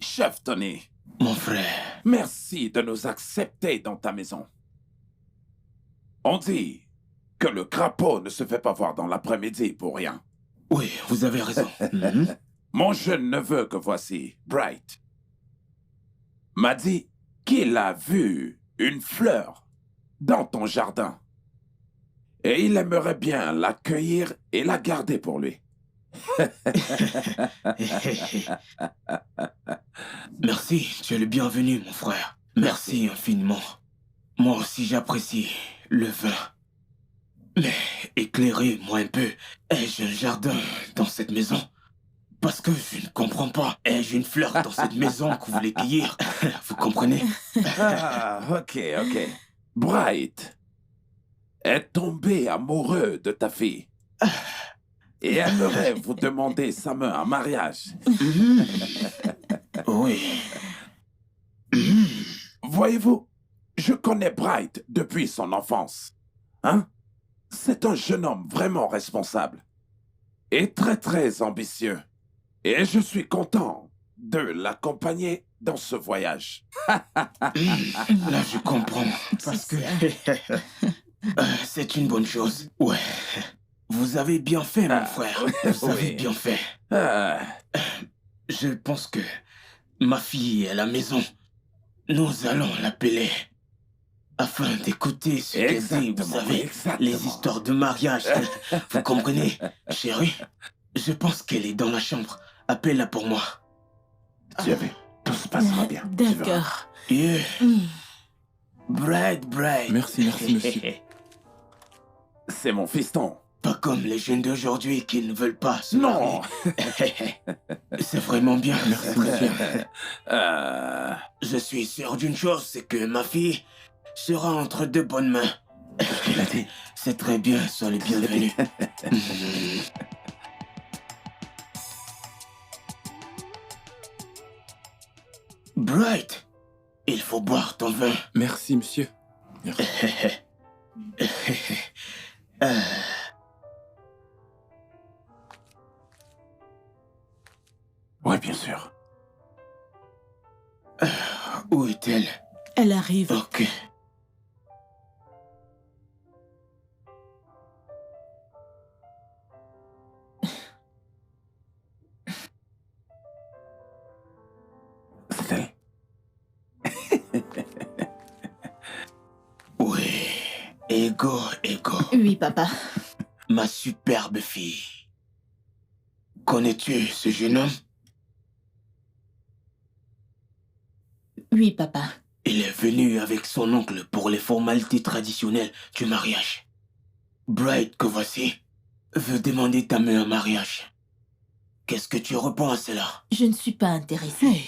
Chef Tony, Mon frère. merci de nous accepter dans ta maison. On dit que le crapaud ne se fait pas voir dans l'après-midi pour rien. Oui, vous avez raison. Mon jeune neveu que voici, Bright, m'a dit qu'il a vu une fleur dans ton jardin. Et il aimerait bien l'accueillir et la garder pour lui. Merci, tu es le bienvenu, mon frère. Merci infiniment. Moi aussi, j'apprécie le vin. Mais éclairez-moi un peu. Ai-je un jardin dans cette maison? Parce que je ne comprends pas. Ai-je une fleur dans cette maison que vous voulez cueillir? Vous comprenez? Ah, ok. Bright est tombé amoureux de ta fille et aimerait vous demander sa main en mariage. Oui. Voyez-vous, je connais Bright depuis son enfance. Hein? C'est un jeune homme vraiment responsable et très ambitieux. Et je suis content de l'accompagner dans ce voyage. Là, je comprends. Parce que c'est une bonne chose. Ouais. Vous avez bien fait, mon frère. Vous avez bien fait. Je pense que ma fille est à la maison. Nous allons l'appeler afin d'écouter ce qu'elle dit. Vous savez, les histoires de mariage. Vous comprenez, chérie? Je pense qu'elle est dans la chambre. Appelle-la pour moi. Tu as vu, tout se passera bien. D'accord. Yeah. Bright. Merci, monsieur. C'est mon fiston. Pas comme les jeunes d'aujourd'hui qui ne veulent pas se Non. marier. C'est vraiment bien. Merci, monsieur. Je suis sûr d'une chose, c'est que ma fille sera entre de bonnes mains. Il a dit. C'est très bien, sois le bienvenu. Bright, il faut boire ton vin. Merci, monsieur. Merci. Oui, bien sûr. Où est-elle? Elle arrive. Ok. C'est elle. Oui. Ego. Oui, papa. Ma superbe fille. Connais-tu ce jeune homme? Oui, papa. Il est venu avec son oncle pour les formalités traditionnelles du mariage. Bright, que voici, veut demander ta main en mariage. Qu'est-ce que tu réponds à cela? Je ne suis pas intéressée.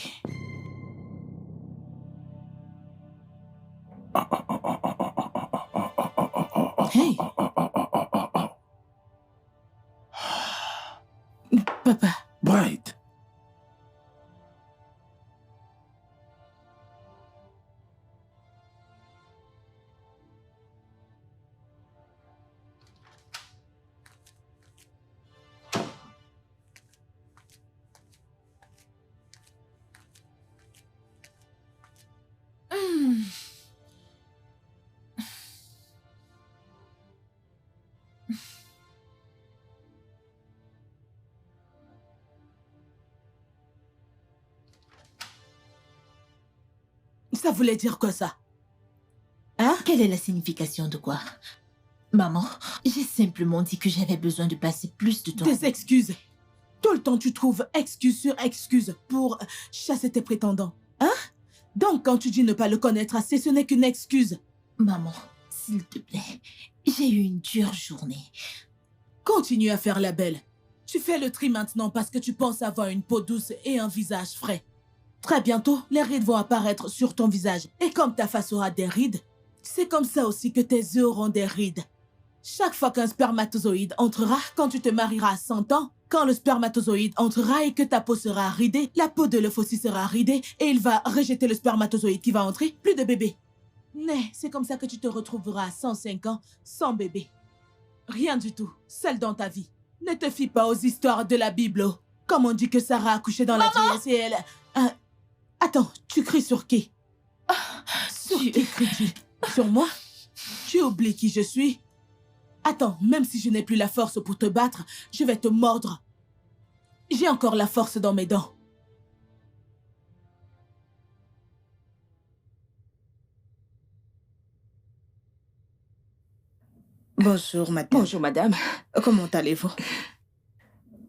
Hey. Papa. Bright. Ça voulait dire quoi, ça? Hein? Quelle est la signification de quoi? Maman, j'ai simplement dit que j'avais besoin de passer plus de temps. Des excuses. Tout le temps, tu trouves excuse sur excuse pour chasser tes prétendants. Hein? Donc, quand tu dis ne pas le connaître assez, ce n'est qu'une excuse. Maman, s'il te plaît, j'ai eu une dure journée. Continue à faire la belle. Tu fais le tri maintenant parce que tu penses avoir une peau douce et un visage frais. Très bientôt, les rides vont apparaître sur ton visage. Et comme ta face aura des rides, c'est comme ça aussi que tes yeux auront des rides. Chaque fois qu'un spermatozoïde entrera, quand tu te marieras à 100 ans, quand le spermatozoïde entrera et que ta peau sera ridée, la peau de l'œuf aussi sera ridée et il va rejeter le spermatozoïde qui va entrer, plus de bébé. Mais c'est comme ça que tu te retrouveras à 105 ans sans bébé. Rien du tout, seul dans ta vie. Ne te fie pas aux histoires de la Bible. Comme on dit que Sarah a accouché dans la vieillesse et elle... Attends, tu cries sur qui? Sur qui cries-tu? Sur moi? Tu oublies qui je suis? Attends, même si je n'ai plus la force pour te battre, je vais te mordre. J'ai encore la force dans mes dents. Bonjour, madame. Bonjour, madame. Comment allez-vous?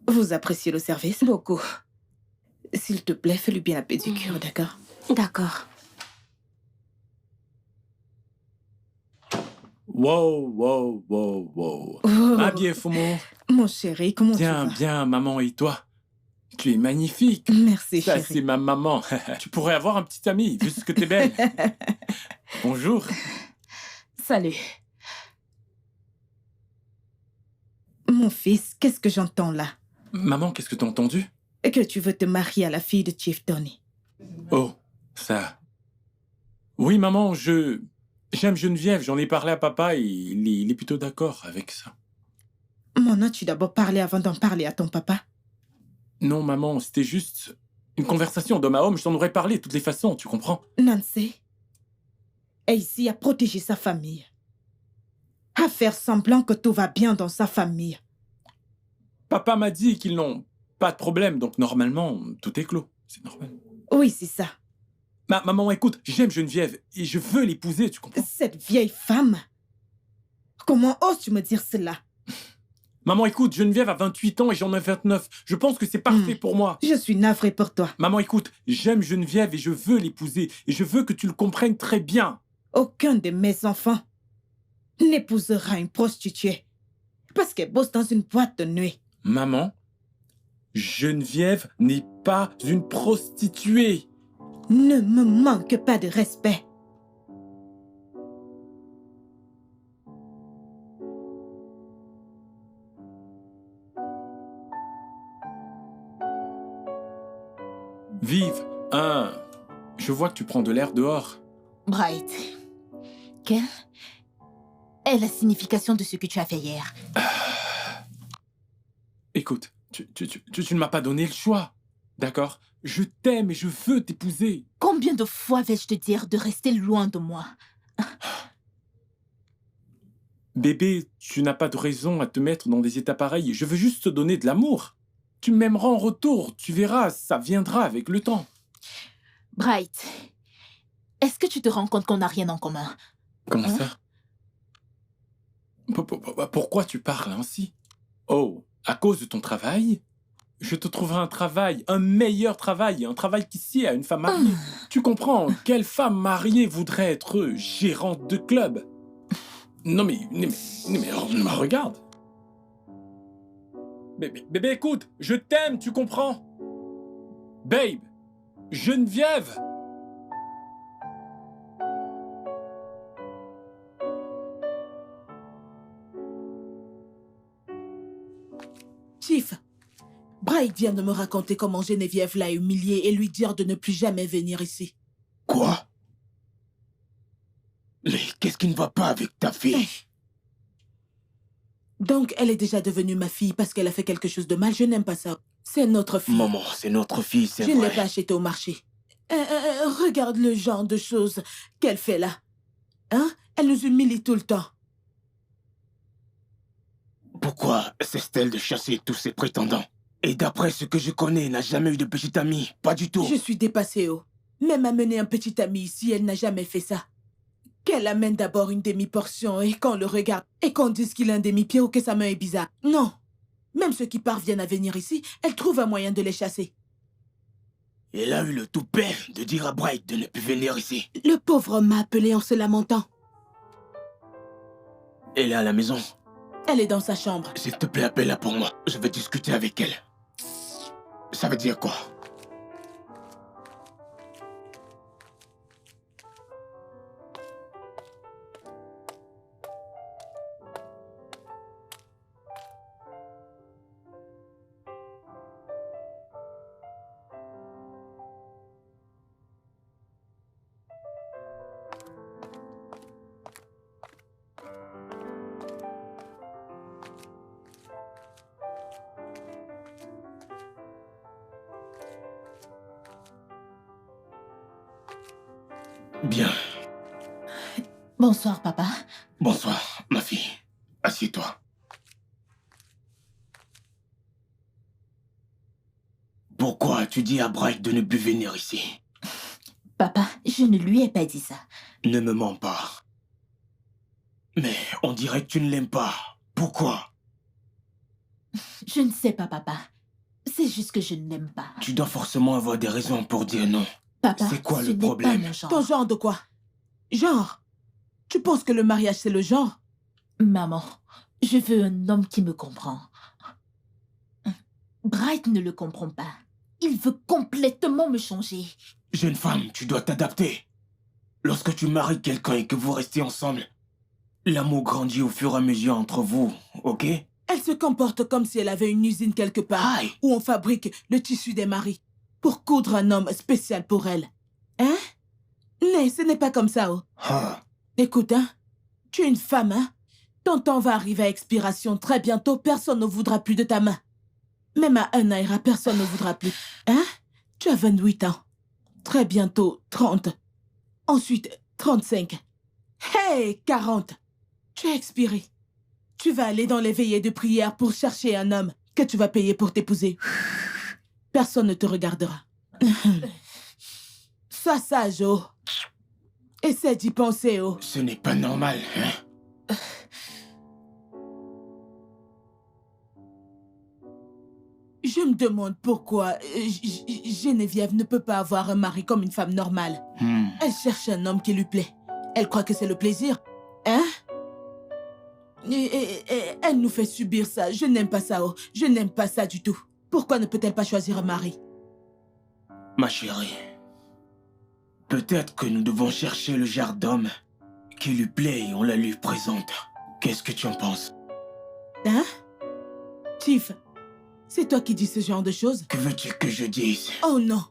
Vous appréciez le service? Beaucoup. S'il te plaît, fais-lui bien la pédicure, d'accord? D'accord. Wow, wow, wow, wow. Oh, Ah bien, Fumo. mon chéri, comment tu Bien, vas? bien, maman, et toi? Tu es magnifique. Merci, Ça, chéri. c'est ma maman. Tu pourrais avoir un petit ami, vu ce que t'es belle. Bonjour. Salut. Mon fils, qu'est-ce que j'entends là? Maman, qu'est-ce que t'as entendu? Que tu veux te marier à la fille de Chief Tony. Oh, ça... Oui, maman, j'aime Geneviève, j'en ai parlé à papa et il est plutôt d'accord avec ça. Mon as-tu d'abord parlé avant d'en parler à ton papa? Non, maman, c'était juste une conversation d'homme à homme, je t'en aurais parlé de toutes les façons, tu comprends? Nancy est ici à protéger sa famille. À faire semblant que tout va bien dans sa famille. Papa m'a dit qu'ils n'ont pas de problème, donc normalement, tout est clos. C'est normal. Oui, c'est ça. Maman, écoute, j'aime Geneviève et je veux l'épouser, tu comprends? Cette vieille femme. Comment oses-tu me dire cela? Maman, écoute, Geneviève a 28 ans et j'en ai 29. Je pense que c'est parfait pour moi. Je suis navrée pour toi. Maman, écoute, j'aime Geneviève et je veux l'épouser. Et je veux que tu le comprennes très bien. Aucun de mes enfants n'épousera une prostituée parce qu'elle bosse dans une boîte de nuit. Maman, Geneviève n'est pas une prostituée. Ne me manque pas de respect. Vive, je vois que tu prends de l'air dehors. Bright, quelle est la signification de ce que tu as fait hier? Écoute, tu ne m'as pas donné le choix. D'accord? Je t'aime et je veux t'épouser. Combien de fois vais-je te dire de rester loin de moi? Bébé, tu n'as pas de raison à te mettre dans des états pareils. Je veux juste te donner de l'amour. Tu m'aimeras en retour. Tu verras, ça viendra avec le temps. Bright, est-ce que tu te rends compte qu'on n'a rien en commun? Comment Hein? ça? Pourquoi tu parles ainsi? Oh, à cause de ton travail? Je te trouverai un travail, un meilleur travail, un travail qui sied à une femme mariée. Tu comprends? Quelle femme mariée voudrait être gérante de club? Non mais regarde. Bébé, écoute, je t'aime, tu comprends? Babe, Geneviève! Chief, Bright vient de me raconter comment Geneviève l'a humilié et lui dire de ne plus jamais venir ici. Quoi? Mais qu'est-ce qui ne va pas avec ta fille? Donc, elle est déjà devenue ma fille parce qu'elle a fait quelque chose de mal. Je n'aime pas ça. C'est notre fille. Maman, c'est notre fille, c'est Je ne l'ai vrai. pas achetée au marché. Regarde le genre de choses qu'elle fait là. Hein? Elle nous humilie tout le temps. Pourquoi cesse-t-elle de chasser tous ses prétendants? Et d'après ce que je connais, elle n'a jamais eu de petite amie. Pas du tout. Je suis dépassée, oh. Même amener un petit ami ici, elle n'a jamais fait ça. Qu'elle amène d'abord une demi-portion et qu'on le regarde et qu'on dise qu'il a un demi-pied ou que sa main est bizarre. Non. Même ceux qui parviennent à venir ici, elle trouve un moyen de les chasser. Elle a eu le toupet de dire à Bright de ne plus venir ici. Le pauvre homme m'a appelé en se lamentant. Elle est à la maison. Elle est dans sa chambre. S'il te plaît, appelle-la pour moi. Je vais discuter avec elle. Ça veut dire quoi? Bien. Bonsoir, papa. Bonsoir, ma fille. Assieds-toi. Pourquoi as-tu dit à Bright de ne plus venir ici? Papa, je ne lui ai pas dit ça. Ne me mens pas. Mais on dirait que tu ne l'aimes pas. Pourquoi? Je ne sais pas, papa. C'est juste que je ne l'aime pas. Tu dois forcément avoir des raisons pour dire non. Papa, C'est quoi ce le n'est pas problème? mon genre. Ton genre de quoi? Genre? Tu penses que le mariage, c'est le genre? Maman, je veux un homme qui me comprend. Bright ne le comprend pas. Il veut complètement me changer. Jeune femme, tu dois t'adapter. Lorsque tu maries quelqu'un et que vous restez ensemble, l'amour grandit au fur et à mesure entre vous, ok? Elle se comporte comme si elle avait une usine quelque part Aïe. où on fabrique le tissu des maris pour coudre un homme spécial pour elle. Hein? Mais ce n'est pas comme ça, oh. Ah. Écoute, hein, tu es une femme, hein? Ton temps va arriver à expiration très bientôt, personne ne voudra plus de ta main. Même à un Naira, personne ne voudra plus. Hein? Tu as 28 ans. Très bientôt, 30. Ensuite, 35. Hey, 40. Tu as expiré. Tu vas aller dans les veillées de prière pour chercher un homme que tu vas payer pour t'épouser. Personne ne te regardera. Sois sage, oh. Essaie d'y penser, oh. Ce n'est pas normal, hein? Je me demande pourquoi Geneviève ne peut pas avoir un mari comme une femme normale. Elle cherche un homme qui lui plaît. Elle croit que c'est le plaisir. Hein? Et elle nous fait subir ça. Je n'aime pas ça, oh. Je n'aime pas ça du tout. Pourquoi ne peut-elle pas choisir un mari? Ma chérie, peut-être que nous devons chercher le genre d'homme qui lui plaît et on la lui présente. Qu'est-ce que tu en penses? Hein? Tiff, c'est toi qui dis ce genre de choses? Que veux-tu que je dise? Oh non.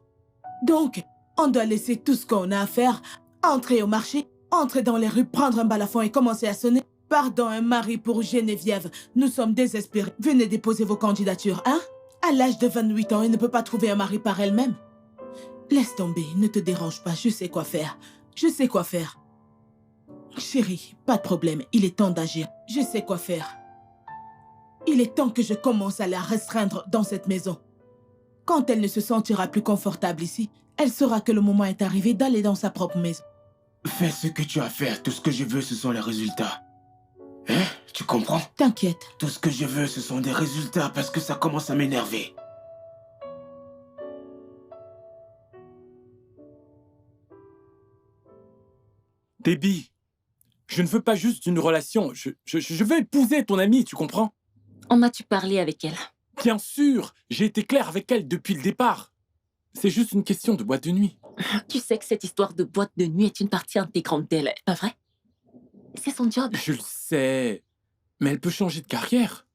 Donc, on doit laisser tout ce qu'on a à faire, entrer au marché, entrer dans les rues, prendre un balafon et commencer à sonner. Pardon, un mari pour Geneviève. Nous sommes désespérés. Venez déposer vos candidatures, hein? À l'âge de 28 ans, elle ne peut pas trouver un mari par elle-même. Laisse tomber, ne te dérange pas, je sais quoi faire. Je sais quoi faire. Chérie, pas de problème, il est temps d'agir. Je sais quoi faire. Il est temps que je commence à la restreindre dans cette maison. Quand elle ne se sentira plus confortable ici, elle saura que le moment est arrivé d'aller dans sa propre maison. Fais ce que tu as à faire. Tout ce que je veux, ce sont les résultats. Hein? Tu comprends? T'inquiète. Tout ce que je veux, ce sont des résultats parce que ça commence à m'énerver. Déby, je ne veux pas juste une relation. Je veux épouser ton amie, tu comprends? En as-tu parlé avec elle? Bien sûr, j'ai été clair avec elle depuis le départ. C'est juste une question de boîte de nuit. Tu sais que cette histoire de boîte de nuit est une partie intégrante d'elle, pas vrai? C'est son job. Je le sais, mais elle peut changer de carrière.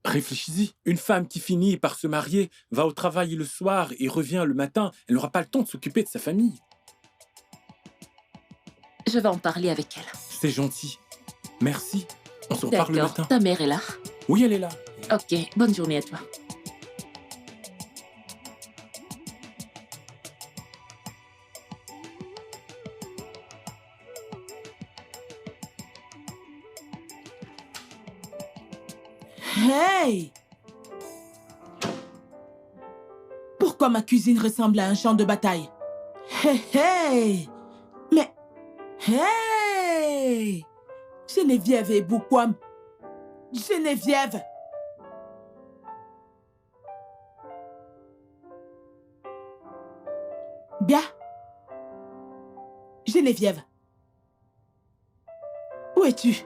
Réfléchis-y. Une femme qui finit par se marier, va au travail le soir et revient le matin, elle n'aura pas le temps de s'occuper de sa famille. Je vais en parler avec elle. C'est gentil. Merci. On se reparle le D'accord. matin. Ta mère est là? Oui, elle est là. Ok, bonne journée à toi. Hey! Pourquoi ma cuisine ressemble à un champ de bataille? Hey, hey! Mais... Hey! Geneviève et Boukwam. Geneviève! Bien. Geneviève. Où es-tu?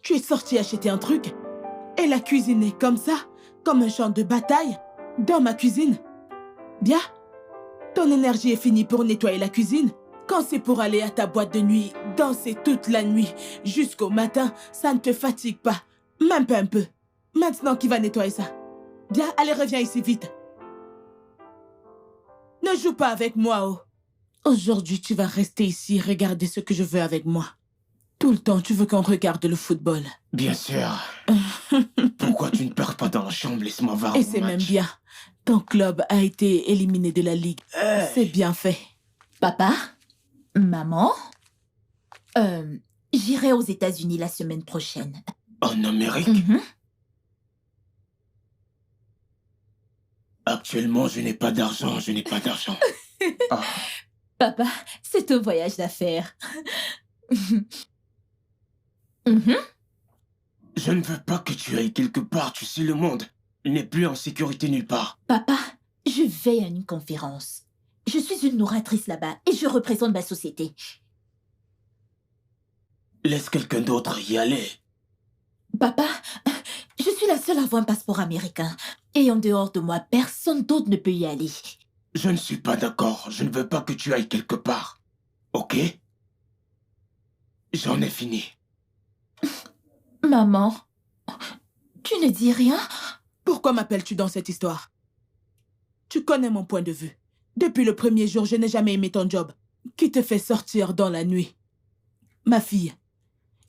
Tu es sortie acheter un truc et la cuisine est comme ça, comme un champ de bataille, dans ma cuisine. Bien. Ton énergie est finie pour nettoyer la cuisine. Quand c'est pour aller à ta boîte de nuit, danser toute la nuit, jusqu'au matin, ça ne te fatigue pas. Même pas un peu. Maintenant, qui va nettoyer ça? Bien, allez, reviens ici vite. Ne joue pas avec moi, oh. Aujourd'hui, tu vas rester ici et regarder ce que je veux avec moi. Tout le temps, tu veux qu'on regarde le football. Bien sûr. Pourquoi tu ne pars pas dans la chambre? Laisse-moi voir. Et mon c'est match. même bien. Ton club a été éliminé de la ligue. C'est bien fait. Papa, maman, j'irai aux États-Unis la semaine prochaine. En Amérique? Actuellement, je n'ai pas d'argent, je n'ai pas d'argent. Ah. Papa, c'est un voyage d'affaires. Je ne veux pas que tu ailles quelque part, tu sais, le monde n'est plus en sécurité nulle part. Papa, je vais à une conférence. Je suis une oratrice là-bas et je représente ma société. Laisse quelqu'un d'autre y aller. Papa, je suis la seule à avoir un passeport américain. Et en dehors de moi, personne d'autre ne peut y aller. Je ne suis pas d'accord. Je ne veux pas que tu ailles quelque part. Ok? J'en ai fini. Maman, tu ne dis rien? Pourquoi m'appelles-tu dans cette histoire? Tu connais mon point de vue. Depuis le premier jour, je n'ai jamais aimé ton job. Qui te fait sortir dans la nuit? Ma fille,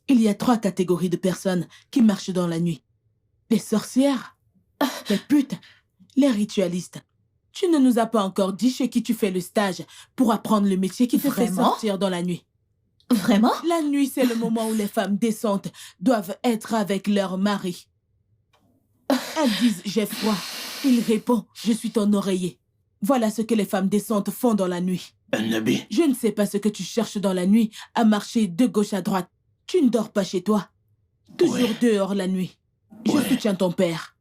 il y a 3 catégories de personnes qui marchent dans la nuit. Les sorcières, les putes, les ritualistes. Tu ne nous as pas encore dit chez qui tu fais le stage pour apprendre le métier qui te fait Vraiment? sortir dans la nuit. Vraiment? La nuit, c'est le moment où les femmes décentes doivent être avec leur mari. Elles disent « j'ai froid ». Il répond « je suis ton oreiller ». Voilà ce que les femmes décentes font dans la nuit. Nabi, Je ne sais pas ce que tu cherches dans la nuit à marcher de gauche à droite. Tu ne dors pas chez toi. Toujours Ouais. dehors la nuit. Je Ouais. soutiens ton père.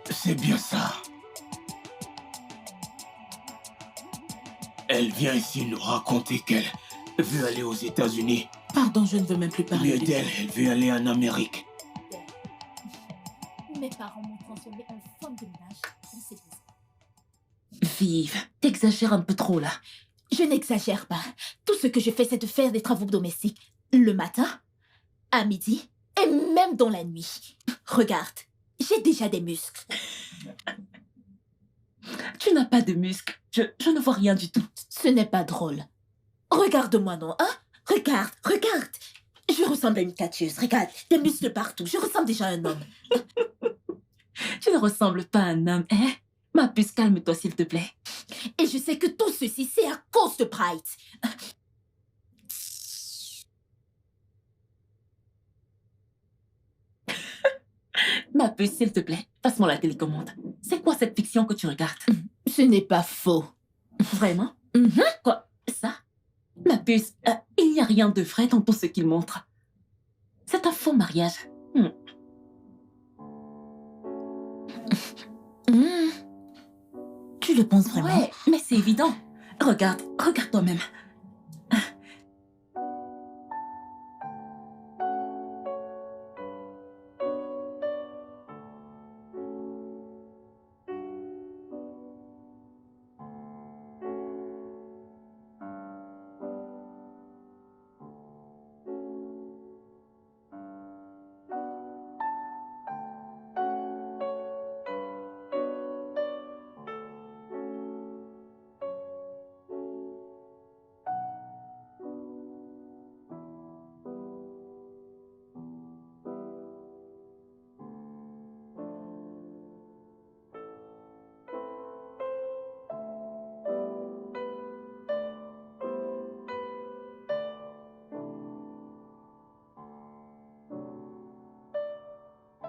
c'est bien ça. Elle vient ici nous raconter qu'elle veut aller aux États-Unis. Pardon, je ne veux même plus parler Mieux de d'elle, elle veut aller en Amérique. Mes parents m'ont transformée en femme de ménage. Vive, t'exagères un peu trop là. Je n'exagère pas. Tout ce que je fais, c'est de faire des travaux domestiques. Le matin, à midi et même dans la nuit. Regarde, j'ai déjà des muscles. Tu n'as pas de muscles. Je ne vois rien du tout. Ce n'est pas drôle. Regarde-moi, non, hein? Regarde, regarde. Je ressemble à une catcheuse. Regarde, des muscles partout. Je ressemble déjà à un homme. Tu ne ressembles pas à un homme, hein? Ma puce, calme-toi s'il te plaît. Et je sais que tout ceci, c'est à cause de Pride. Ma puce, s'il te plaît, passe-moi la télécommande. C'est quoi cette fiction que tu regardes? Ce n'est pas faux. Vraiment? Mhm. Quoi? Ça? Ma puce, il n'y a rien de vrai dans tout ce qu'il montre. C'est un faux mariage. Hmm. Tu le penses vraiment? Ouais, mais c'est évident. Regarde toi-même.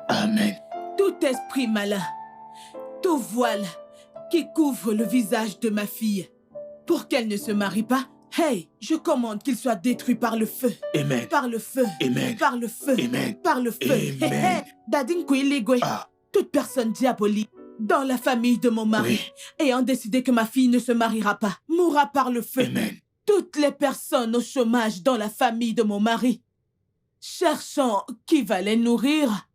Amen. Tout esprit malin, tout voile qui couvre le visage de ma fille pour qu'elle ne se marie pas, hey, je commande qu'il soit détruit par le feu. Amen. Par le feu. Amen. Par le feu. Amen. Par le feu. Amen. Dadin Kouiligwe. Ah, Toute personne diabolique dans la famille de mon mari ayant décidé que ma fille ne se mariera pas mourra par le feu. Amen. Toutes les personnes au chômage dans la famille de mon mari, cherchant qui va les nourrir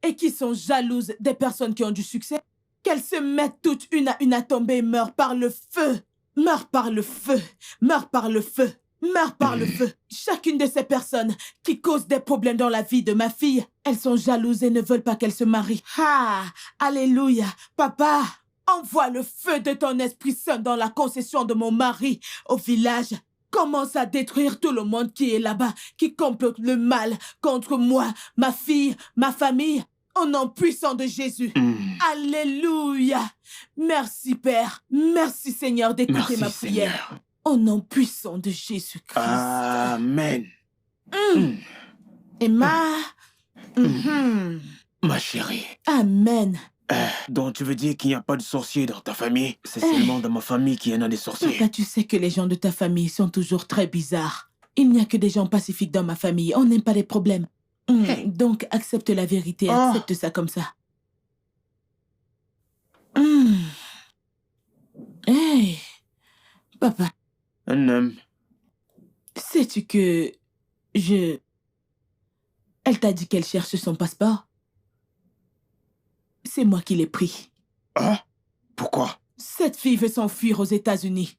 et qui sont jalouses des personnes qui ont du succès, qu'elles se mettent toutes une à une à tomber et meurent par le feu. Meurent par le feu. Meurent par le feu. Meurent par le feu. Chacune de ces personnes qui causent des problèmes dans la vie de ma fille, elles sont jalouses et ne veulent pas qu'elle se marie. Ah, alléluia. Papa, envoie le feu de ton Esprit Saint dans la concession de mon mari au village commence à détruire tout le monde qui est là-bas, qui complote le mal contre moi, ma fille, ma famille, au nom puissant de Jésus. Alléluia. Merci, Père. Merci, Seigneur, d'écouter Merci, ma prière. Seigneur. Au nom puissant de Jésus-Christ. Amen. Emma. Mhm. Ma chérie. Amen. Donc tu veux dire qu'il n'y a pas de sorciers dans ta famille? C'est seulement dans ma famille qu'il y en a des sorciers. Papa, tu sais que les gens de ta famille sont toujours très bizarres. Il n'y a que des gens pacifiques dans ma famille. On n'aime pas les problèmes. Donc, accepte la vérité. Accepte ça comme ça. Hey, papa, Un homme. sais-tu que Elle t'a dit qu'elle cherche son passeport? C'est moi qui l'ai pris. Ah? Pourquoi? Cette fille veut s'enfuir aux États-Unis.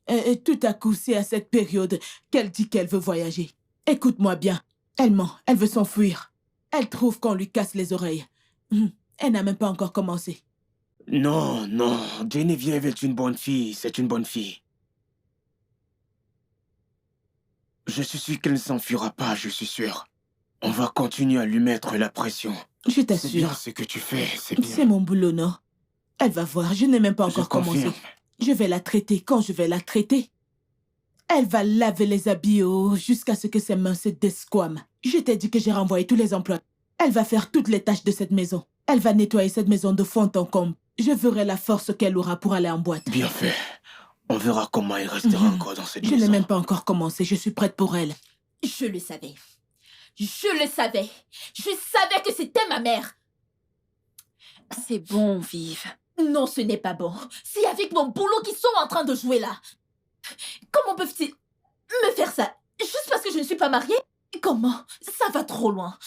Et tout à coup, c'est à cette période qu'elle dit qu'elle veut voyager. Écoute-moi bien. Elle ment. Elle veut s'enfuir. Elle trouve qu'on lui casse les oreilles. Elle n'a même pas encore commencé. Non, non. Geneviève est une bonne fille. C'est une bonne fille. Je suis sûr qu'elle ne s'enfuira pas, je suis sûr. On va continuer à lui mettre la pression. Je C'est bien t'assure. ce que tu fais, c'est bien. C'est mon boulot, non? Elle va voir. Je n'ai même pas encore commencé. confirme. Je vais la traiter quand je vais la traiter. Elle va laver les habits jusqu'à ce que ses mains se desquament. Je t'ai dit que j'ai renvoyé tous les emplois. Elle va faire toutes les tâches de cette maison. Elle va nettoyer cette maison de fond en comble. Je verrai la force qu'elle aura pour aller en boîte. Bien fait. On verra comment elle restera encore dans cette Je maison. n'ai même pas encore commencé. Je suis prête pour elle. Je le savais. Je le savais. Je savais que c'était ma mère. C'est bon, Vive. Non, ce n'est pas bon. C'est avec mon boulot qu'ils sont en train de jouer là. Comment peuvent-ils me faire ça juste parce que je ne suis pas mariée? Comment? Ça va trop loin.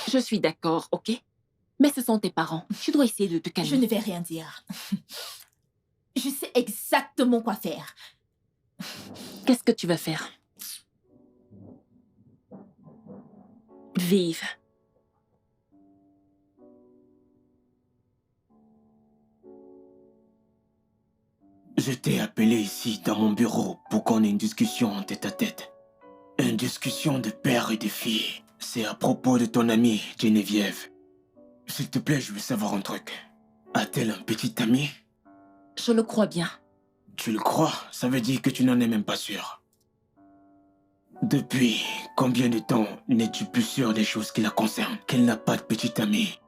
Je suis d'accord, ok? Mais ce sont tes parents. Tu dois essayer de te calmer. Je ne vais rien dire. Je sais exactement quoi faire. Qu'est-ce que tu vas faire? Vive. Je t'ai appelé ici, dans mon bureau, pour qu'on ait une discussion en tête-à-tête. Une discussion de père et de fille. C'est à propos de ton amie, Geneviève. S'il te plaît, je veux savoir un truc. A-t-elle un petit ami? Je le crois bien. Tu le crois? Ça veut dire que tu n'en es même pas sûr. Depuis combien de temps n'es-tu plus sûr des choses qui la concernent? Qu'elle n'a pas de petit ami?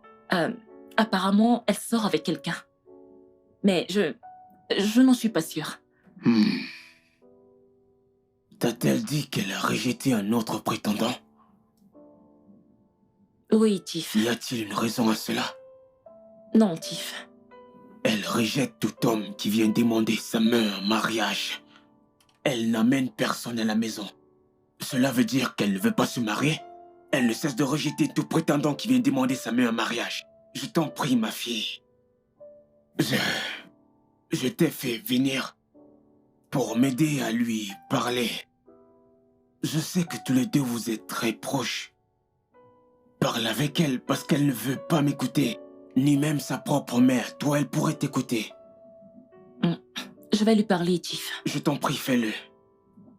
Apparemment, elle sort avec quelqu'un. Mais je n'en suis pas sûre. T'a-t-elle dit qu'elle a rejeté un autre prétendant? Oui, Tiff. Y a-t-il une raison à cela? Non, Tiff. Elle rejette tout homme qui vient demander sa main en mariage. Elle n'amène personne à la maison. Cela veut dire qu'elle ne veut pas se marier? Elle ne cesse de rejeter tout prétendant qui vient demander sa main en mariage. Je t'en prie, ma fille. Je t'ai fait venir pour m'aider à lui parler. Je sais que tous les deux vous êtes très proches. Parle avec elle parce qu'elle ne veut pas m'écouter. Ni même sa propre mère. Toi, elle pourrait t'écouter. Je vais lui parler, Tiff. Je t'en prie, fais-le.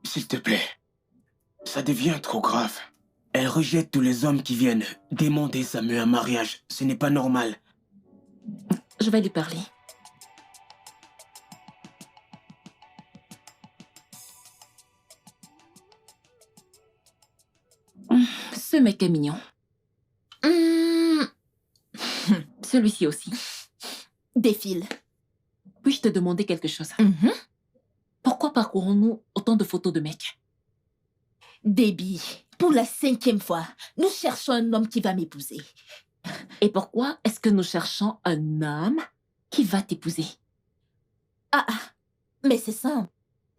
S'il te plaît. Ça devient trop grave. Elle rejette tous les hommes qui viennent demander sa main en mariage. Ce n'est pas normal. Je vais lui parler. Ce mec est mignon. Celui-ci aussi. Défile. Puis-je te demander quelque chose? Pourquoi parcourons-nous autant de photos de mecs? Déby, pour la 5e fois, nous cherchons un homme qui va m'épouser. Et pourquoi est-ce que nous cherchons un homme qui va t'épouser? Mais c'est simple.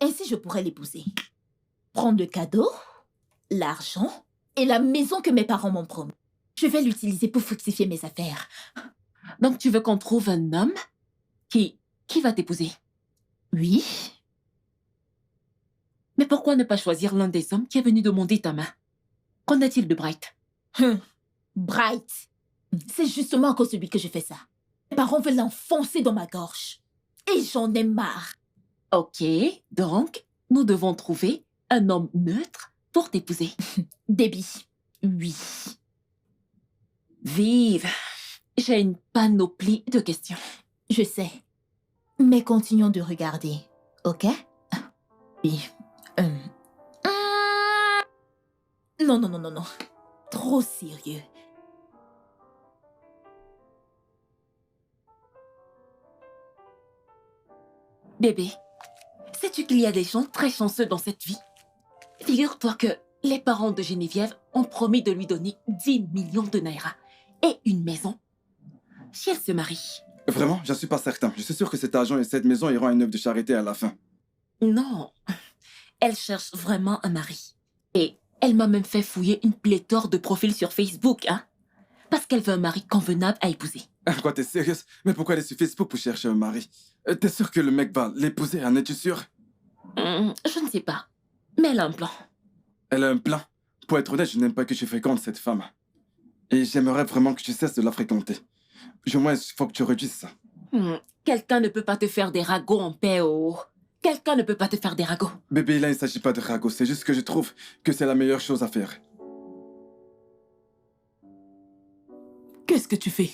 Ainsi, je pourrais l'épouser. Prendre le cadeau, l'argent et la maison que mes parents m'ont promis. Je vais l'utiliser pour fructifier mes affaires. Donc tu veux qu'on trouve un homme qui va t'épouser? Oui. Mais pourquoi ne pas choisir l'un des hommes qui est venu demander ta main? Qu'en est-il de Bright? Bright. C'est justement à cause de lui que je fais ça. Mes parents veulent l'enfoncer dans ma gorge. Et j'en ai marre. Ok, donc nous devons trouver un homme neutre pour t'épouser. Debbie, oui. Vive, j'ai une panoplie de questions. Je sais. Mais continuons de regarder, ok? Oui. Non, non, non, non, non. Trop sérieux. Bébé, sais-tu qu'il y a des gens très chanceux dans cette vie? Figure-toi que les parents de Geneviève ont promis de lui donner 10 millions de naira et une maison si elle se marie. Vraiment, j'en suis pas certain. Je suis sûr que cet argent et cette maison iront à une œuvre de charité à la fin. Non, elle cherche vraiment un mari. Et elle m'a même fait fouiller une pléthore de profils sur Facebook, hein? Parce qu'elle veut un mari convenable à épouser. Quoi, t'es sérieuse? Mais pourquoi aller sur Facebook pour chercher un mari? T'es sûr que le mec va l'épouser, en es-tu sûr? Je ne sais pas, mais elle a un plan. Elle a un plan. Pour être honnête, je n'aime pas que tu fréquentes cette femme. Et j'aimerais vraiment que tu cesses de la fréquenter. Au moins, il faut que tu réduises ça. Quelqu'un ne peut pas te faire des ragots en paix, oh. Quelqu'un ne peut pas te faire des ragots. Bébé, là, il ne s'agit pas de ragot. C'est juste que je trouve que c'est la meilleure chose à faire. Qu'est-ce que tu fais?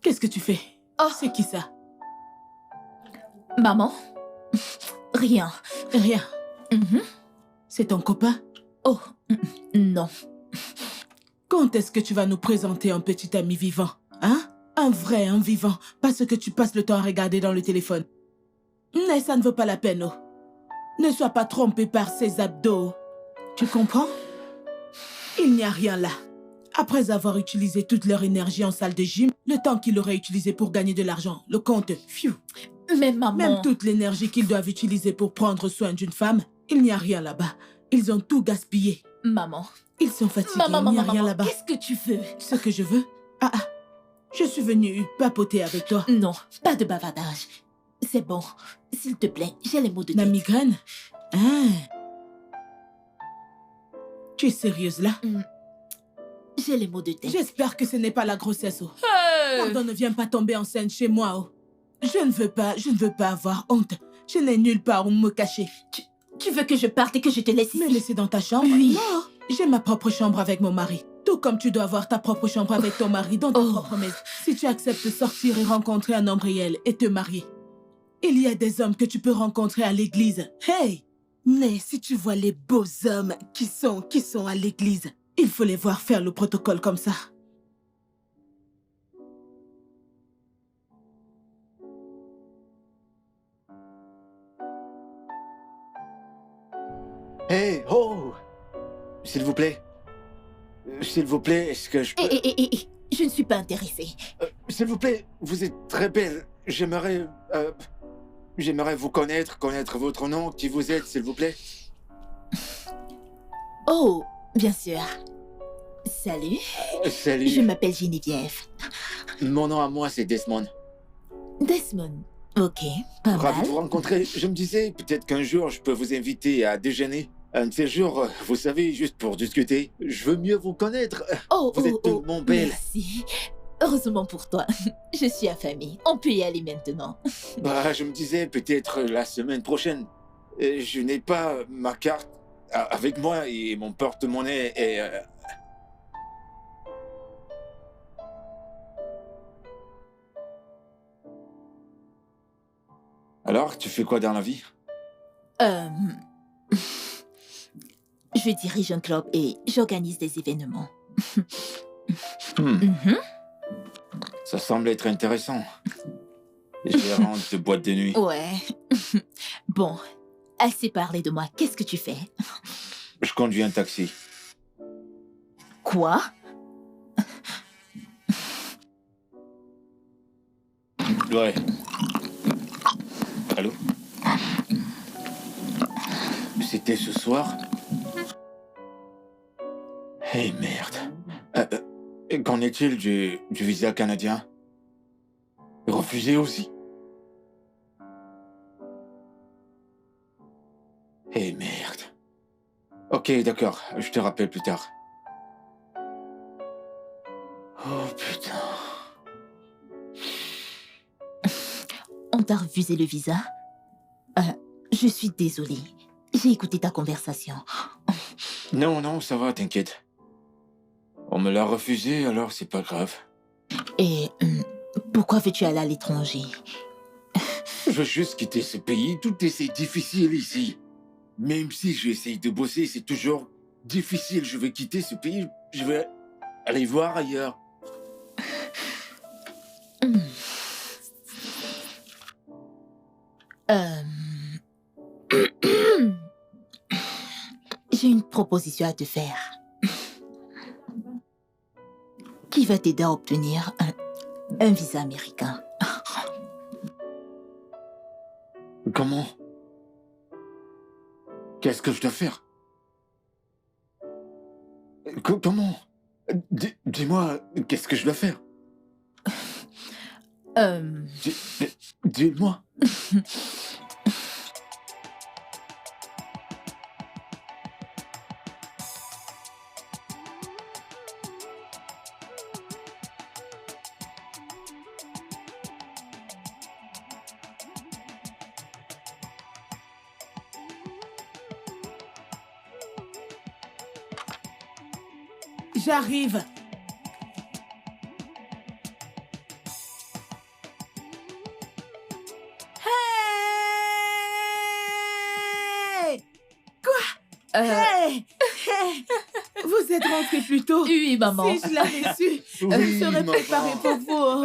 Qu'est-ce que tu fais? Oh. C'est qui ça? Maman? Rien. Rien. Mhm. C'est ton copain? Oh, non. Quand est-ce que tu vas nous présenter un petit ami vivant? Hein? Un vrai, un vivant. Pas ce que tu passes le temps à regarder dans le téléphone. Mais ça ne vaut pas la peine, oh. Ne sois pas trompé par ses abdos. Tu comprends? Il n'y a rien là. Après avoir utilisé toute leur énergie en salle de gym, le temps qu'ils auraient utilisé pour gagner de l'argent, le compte, pfiou. Mais maman... Même toute l'énergie qu'ils doivent utiliser pour prendre soin d'une femme, il n'y a rien là-bas. Ils ont tout gaspillé. Maman... Ils sont fatigués, Maman, il n'y a maman, rien maman, là-bas. qu'est-ce que tu veux? Ce que je veux? Je suis venue papoter avec toi. Non, pas de bavardage. C'est bon. S'il te plaît, j'ai les mots de La tête. migraine? Hein? Tu es sérieuse là? J'ai les mots de tête. J'espère que ce n'est pas la grossesse, oh. Pardon, ne viens pas tomber enceinte chez moi, oh. Je ne veux pas avoir honte. Je n'ai nulle part où me cacher. Tu veux que je parte et que je te laisse Me ici? laisser dans ta chambre? Oui. Non, j'ai ma propre chambre avec mon mari. Tout comme tu dois avoir ta propre chambre avec ton mari dans ta propre maison. Si tu acceptes de sortir et rencontrer un homme réel et te marier, il y a des hommes que tu peux rencontrer à l'église. Hey! Mais si tu vois les beaux hommes qui sont à l'église, il faut les voir faire le protocole comme ça. Hey, oh! S'il vous plaît. S'il vous plaît, est-ce que je peux... Je ne suis pas intéressée. S'il vous plaît, vous êtes très belle. J'aimerais vous connaître votre nom, qui vous êtes, s'il vous plaît. Oh, bien sûr. Salut. Salut. Je m'appelle Geneviève. Mon nom à moi, c'est Desmond. Desmond. Ok, pas Ravi mal. de vous rencontrer. Je me disais, peut-être qu'un jour, je peux vous inviter à déjeuner. Un de ces jours, vous savez, juste pour discuter. Je veux mieux vous connaître. Vous êtes tellement belle. Merci. Heureusement pour toi. Je suis affamée. On peut y aller maintenant. Bah, je me disais, peut-être la semaine prochaine. Je n'ai pas ma carte avec moi et mon porte-monnaie est... Alors, tu fais quoi dans la vie? Je dirige un club et j'organise des événements. Ça semble être intéressant. Gérante de boîte de nuit. Ouais. Bon, assez parlé de moi. Qu'est-ce que tu fais? Je conduis un taxi. Quoi? Ouais. Allô? C'était ce soir? Hey, merde. Qu'en est-il du visa canadien? Refusé aussi? Hey, merde. Ok, d'accord. Je te rappelle plus tard. Oh, putain. On t'a refusé le visa? Je suis désolée. J'ai écouté ta conversation. Non, non, ça va, t'inquiète. On me l'a refusé, alors c'est pas grave. Et pourquoi veux-tu aller à l'étranger? Je veux juste quitter ce pays. Tout est si difficile ici. Même si j'essaye de bosser, c'est toujours difficile. Je veux quitter ce pays. Je veux aller voir ailleurs. J'ai une proposition à te faire. Qui va t'aider à obtenir un visa américain? Comment? Qu'est-ce que je dois faire? Comment? Dis-moi, qu'est-ce que je dois faire? Dis-moi. J'arrive. Hey! Quoi? Hey! Hey! Vous êtes rentré plus tôt? Oui, maman. Si je l'avais su, je serais préparée pour vous.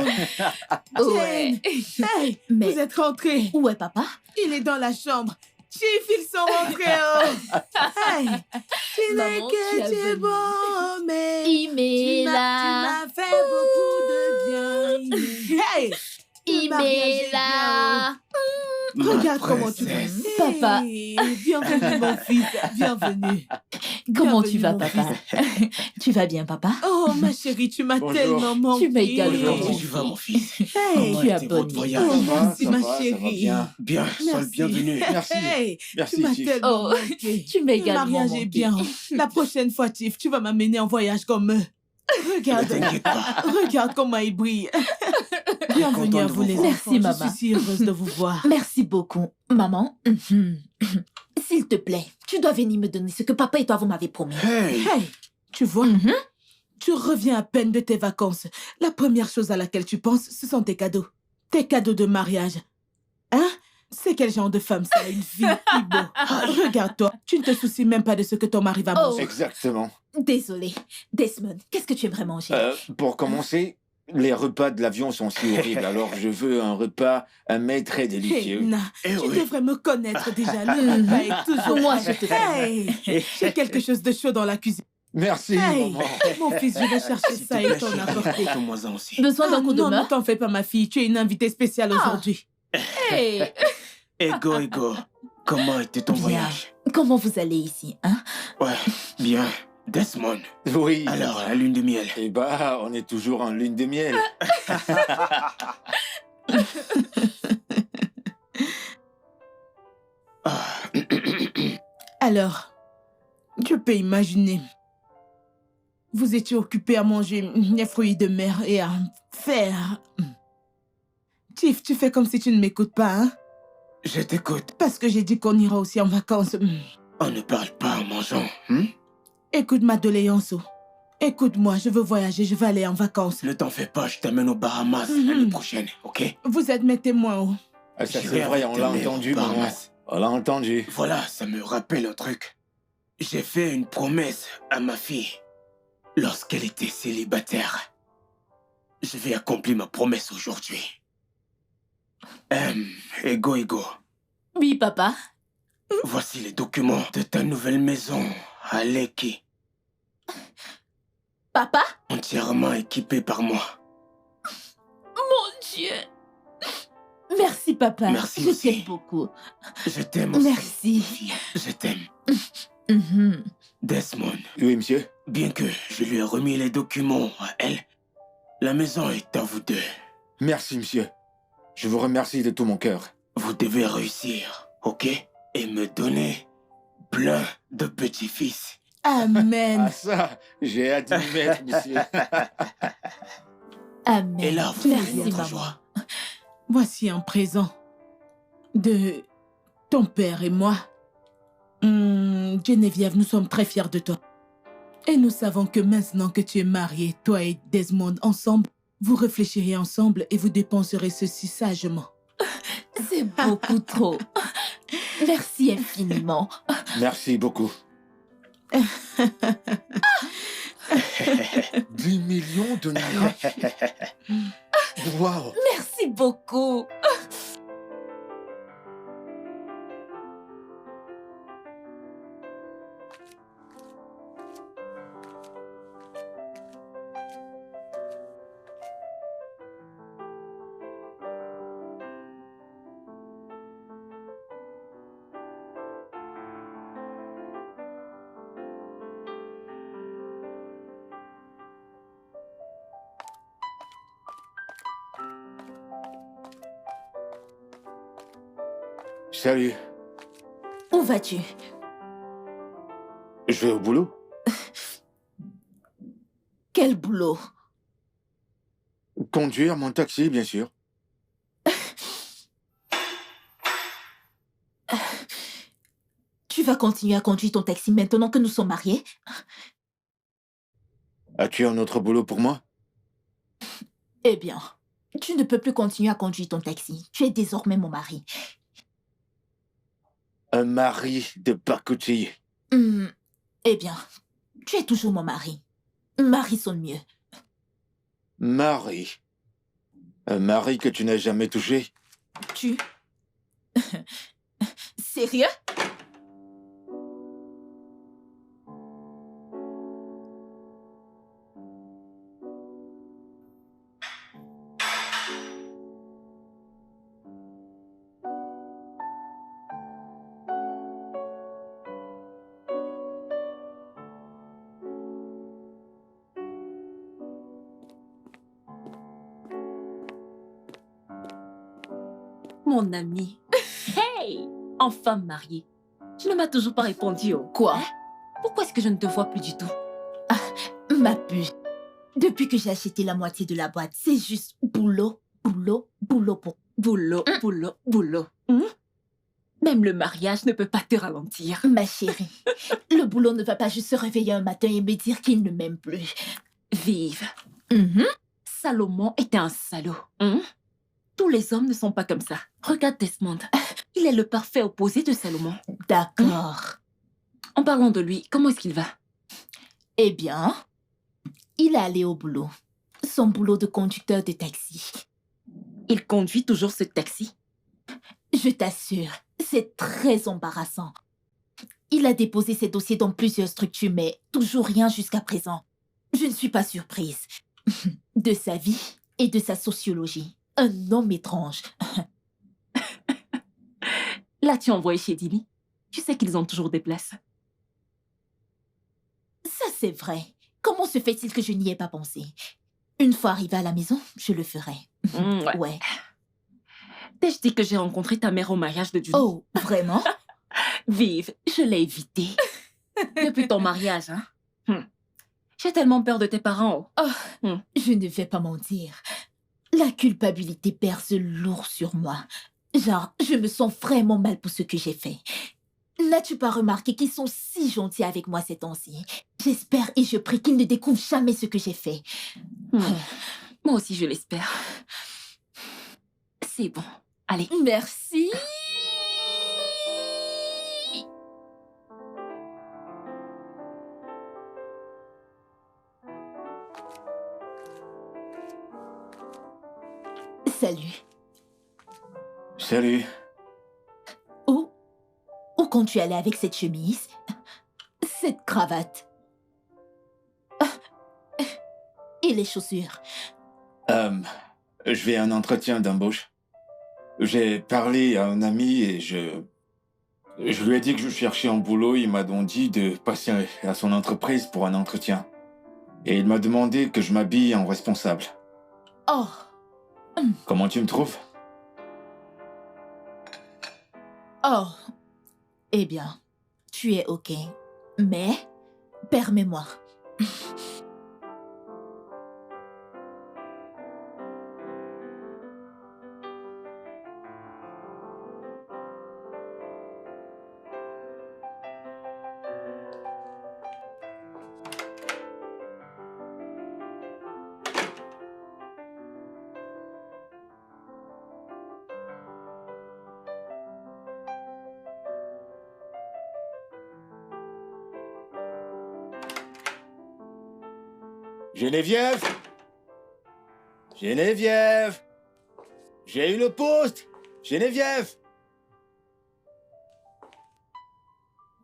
Ouais. Hey! Mais- Vous êtes rentré. Où est papa? Il est dans la chambre. Chief, ils sont rentrés. Hey! Tu n'es Maman, que tu as tu es venu. beau, mais... Il Tu m'as fait beaucoup de bien. Hey! Le mariage est là. bien. Regarde comment tu vas. princesse. Papa. Hey, bienvenue mon fils, bienvenue. Comment Bienvenue, tu vas, mon papa? Tu vas bien, papa? Oh ma chérie, tu m'as Bonjour. tellement manqué. Tu m'as également Comment manqué. tu vas, mon fils? Hey! Comment tu as était bonne votre nuit. voyage? Oh, merci Ça ma va, ça va chérie. bien. Bien, sois le Merci. bienvenu. Merci. Hey, tu Merci, m'as Chief. tellement Oh, manqué. tu m'as Le également mariage manqué. est bien. La prochaine fois, Tiff, tu vas m'amener en voyage comme eux. Ne Regarde, t'inquiète pas. regarde comment il brille. Bienvenue content à de vous vous les voir. enfants. Merci, Je maman. suis si heureuse de vous voir. Merci beaucoup. Maman, s'il te plaît, tu dois venir me donner ce que papa et toi vous m'avez promis. Hey! Hey, tu vois, tu reviens à peine de tes vacances. La première chose à laquelle tu penses, ce sont tes cadeaux. Tes cadeaux de mariage. Hein? C'est quel genre de femme ça, une fille Ibo? Regarde-toi, tu ne te soucies même pas de ce que ton mari va Oh. manger. Exactement. Désolée. Desmond, qu'est-ce que tu aimerais manger? Pour commencer, les repas de l'avion sont si horribles. Alors je veux un repas, très Hey, délicieux. Na, Eh tu oui. devrais me connaître déjà. Le repas est toujours Moi, prêt. je te connais. Hey, j'ai quelque chose de chaud dans la cuisine. Merci, Hey, maman. mon fils, je vais chercher S'il te ça et plaît, t'en chérie, apporter. apporte-moi-en aussi. Besoin d'un Ah coup de non, ne main? t'en fais pas, ma fille. Tu es une invitée spéciale aujourd'hui. Hey, Ego. Comment était ton Bien. voyage? comment vous allez ici, hein? Ouais, bien. Desmond. Oui. Alors, la lune de miel. Eh bah, on est toujours en lune de miel. Ah, Alors, je peux imaginer. Vous étiez occupé à manger les fruits de mer et à faire. Tiff, tu fais comme si tu ne m'écoutes pas, hein? je t'écoute. Parce que j'ai dit qu'on ira aussi en vacances. On ne parle pas en mangeant. Écoute ma doléance. Écoute-moi, je veux voyager, je veux aller en vacances. Ne t'en fais pas, je t'amène aux Bahamas Mhm. l'année prochaine, ok? Vous êtes mes témoins. Oh. Ah, ça, J'irai c'est vrai, avec on ta l'a mère aux entendu, maman. Bahamas. On l'a entendu. Voilà, ça me rappelle un truc. J'ai fait une promesse à ma fille lorsqu'elle était célibataire. Je vais accomplir ma promesse aujourd'hui. Ego. Oui, papa. Voici les documents de ta nouvelle maison à Lekki, Papa? entièrement équipée par moi. Mon Dieu. Merci, papa. Merci Je aussi. t'aime beaucoup. Je t'aime aussi. Merci. Je t'aime. Mhm. Desmond, Oui, monsieur. bien que je lui ai remis les documents à elle, la maison est à vous deux. Merci, monsieur. Je vous remercie de tout mon cœur. Vous devez réussir, ok? Et me donner plein de petits-fils. Amen. Ah ça, j'ai hâte d'y mettre, monsieur. Amen. Et là, vous Merci, faites votre maman. joie. Voici un présent de Ton père et moi, Geneviève, nous sommes très fiers de toi. Et nous savons que maintenant que tu es mariée, toi et Desmond ensemble, vous réfléchirez ensemble et vous dépenserez ceci sagement. C'est beaucoup trop. Merci infiniment. Merci beaucoup. 10 millions de naira. Waouh. Merci beaucoup. Salut. Où vas-tu? Je vais au boulot. Quel boulot? Conduire mon taxi, bien sûr. Tu vas continuer à conduire ton taxi maintenant que nous sommes mariés? As-tu un autre boulot pour moi? Eh bien, tu ne peux plus continuer à conduire ton taxi. Tu es désormais mon mari. Un mari de pacotille. Eh bien, tu es toujours mon mari. Mari sonne mieux. Mari. Un mari que tu n'as jamais touché? Tu... Sérieux? Mon ami. Hey! Enfin mariée. Tu ne m'as toujours pas répondu. Quoi? Pourquoi est-ce que je ne te vois plus du tout? Ma puce. Depuis que j'ai acheté la moitié de la boîte, c'est juste boulot, boulot, boulot pour... Boulot, boulot, boulot. Même le mariage ne peut pas te ralentir. Ma chérie, le boulot ne va pas juste se réveiller un matin et me dire qu'il ne m'aime plus. Vive. Mhm. Salomon était un salaud. Tous les hommes ne sont pas comme ça. Regarde Desmond. Il est le parfait opposé de Salomon. D'accord. En parlant de lui, comment est-ce qu'il va? Eh bien, il est allé au boulot. Son boulot de conducteur de taxi. Il conduit toujours ce taxi. Je t'assure, c'est très embarrassant. Il a déposé ses dossiers dans plusieurs structures, mais toujours rien jusqu'à présent. Je ne suis pas surprise. De sa vie et de sa sociologie. Un homme étrange. L'as-tu envoyé chez Dini? Tu sais qu'ils ont toujours des places. Ça, c'est vrai. Comment se fait-il que je n'y ai pas pensé? Une fois arrivé à la maison, je le ferai. Ouais. Ouais. T'ai-je dit que j'ai rencontré ta mère au mariage de Julie? Oh, vraiment? Vive, je l'ai évité. Depuis ton mariage, hein? J'ai tellement peur de tes parents. Je ne vais pas mentir. La culpabilité pèse lourd sur moi. Genre, je me sens vraiment mal pour ce que j'ai fait. N'as-tu pas remarqué qu'ils sont si gentils avec moi ces temps-ci? J'espère et je prie qu'ils ne découvrent jamais ce que j'ai fait. Moi aussi, je l'espère. C'est bon. Allez. Merci. Salut. Salut. Où comptes-tu aller avec cette chemise? Cette cravate? Et les chaussures? Je vais à un entretien d'embauche. J'ai parlé à un ami et je lui ai dit que je cherchais un boulot. Il m'a donc dit de passer à son entreprise pour un entretien. Et il m'a demandé que je m'habille en responsable. Oh. Comment tu me trouves? Oh. Eh bien, tu es OK. Mais, permets-moi. Geneviève! Geneviève! J'ai eu le poste! Geneviève!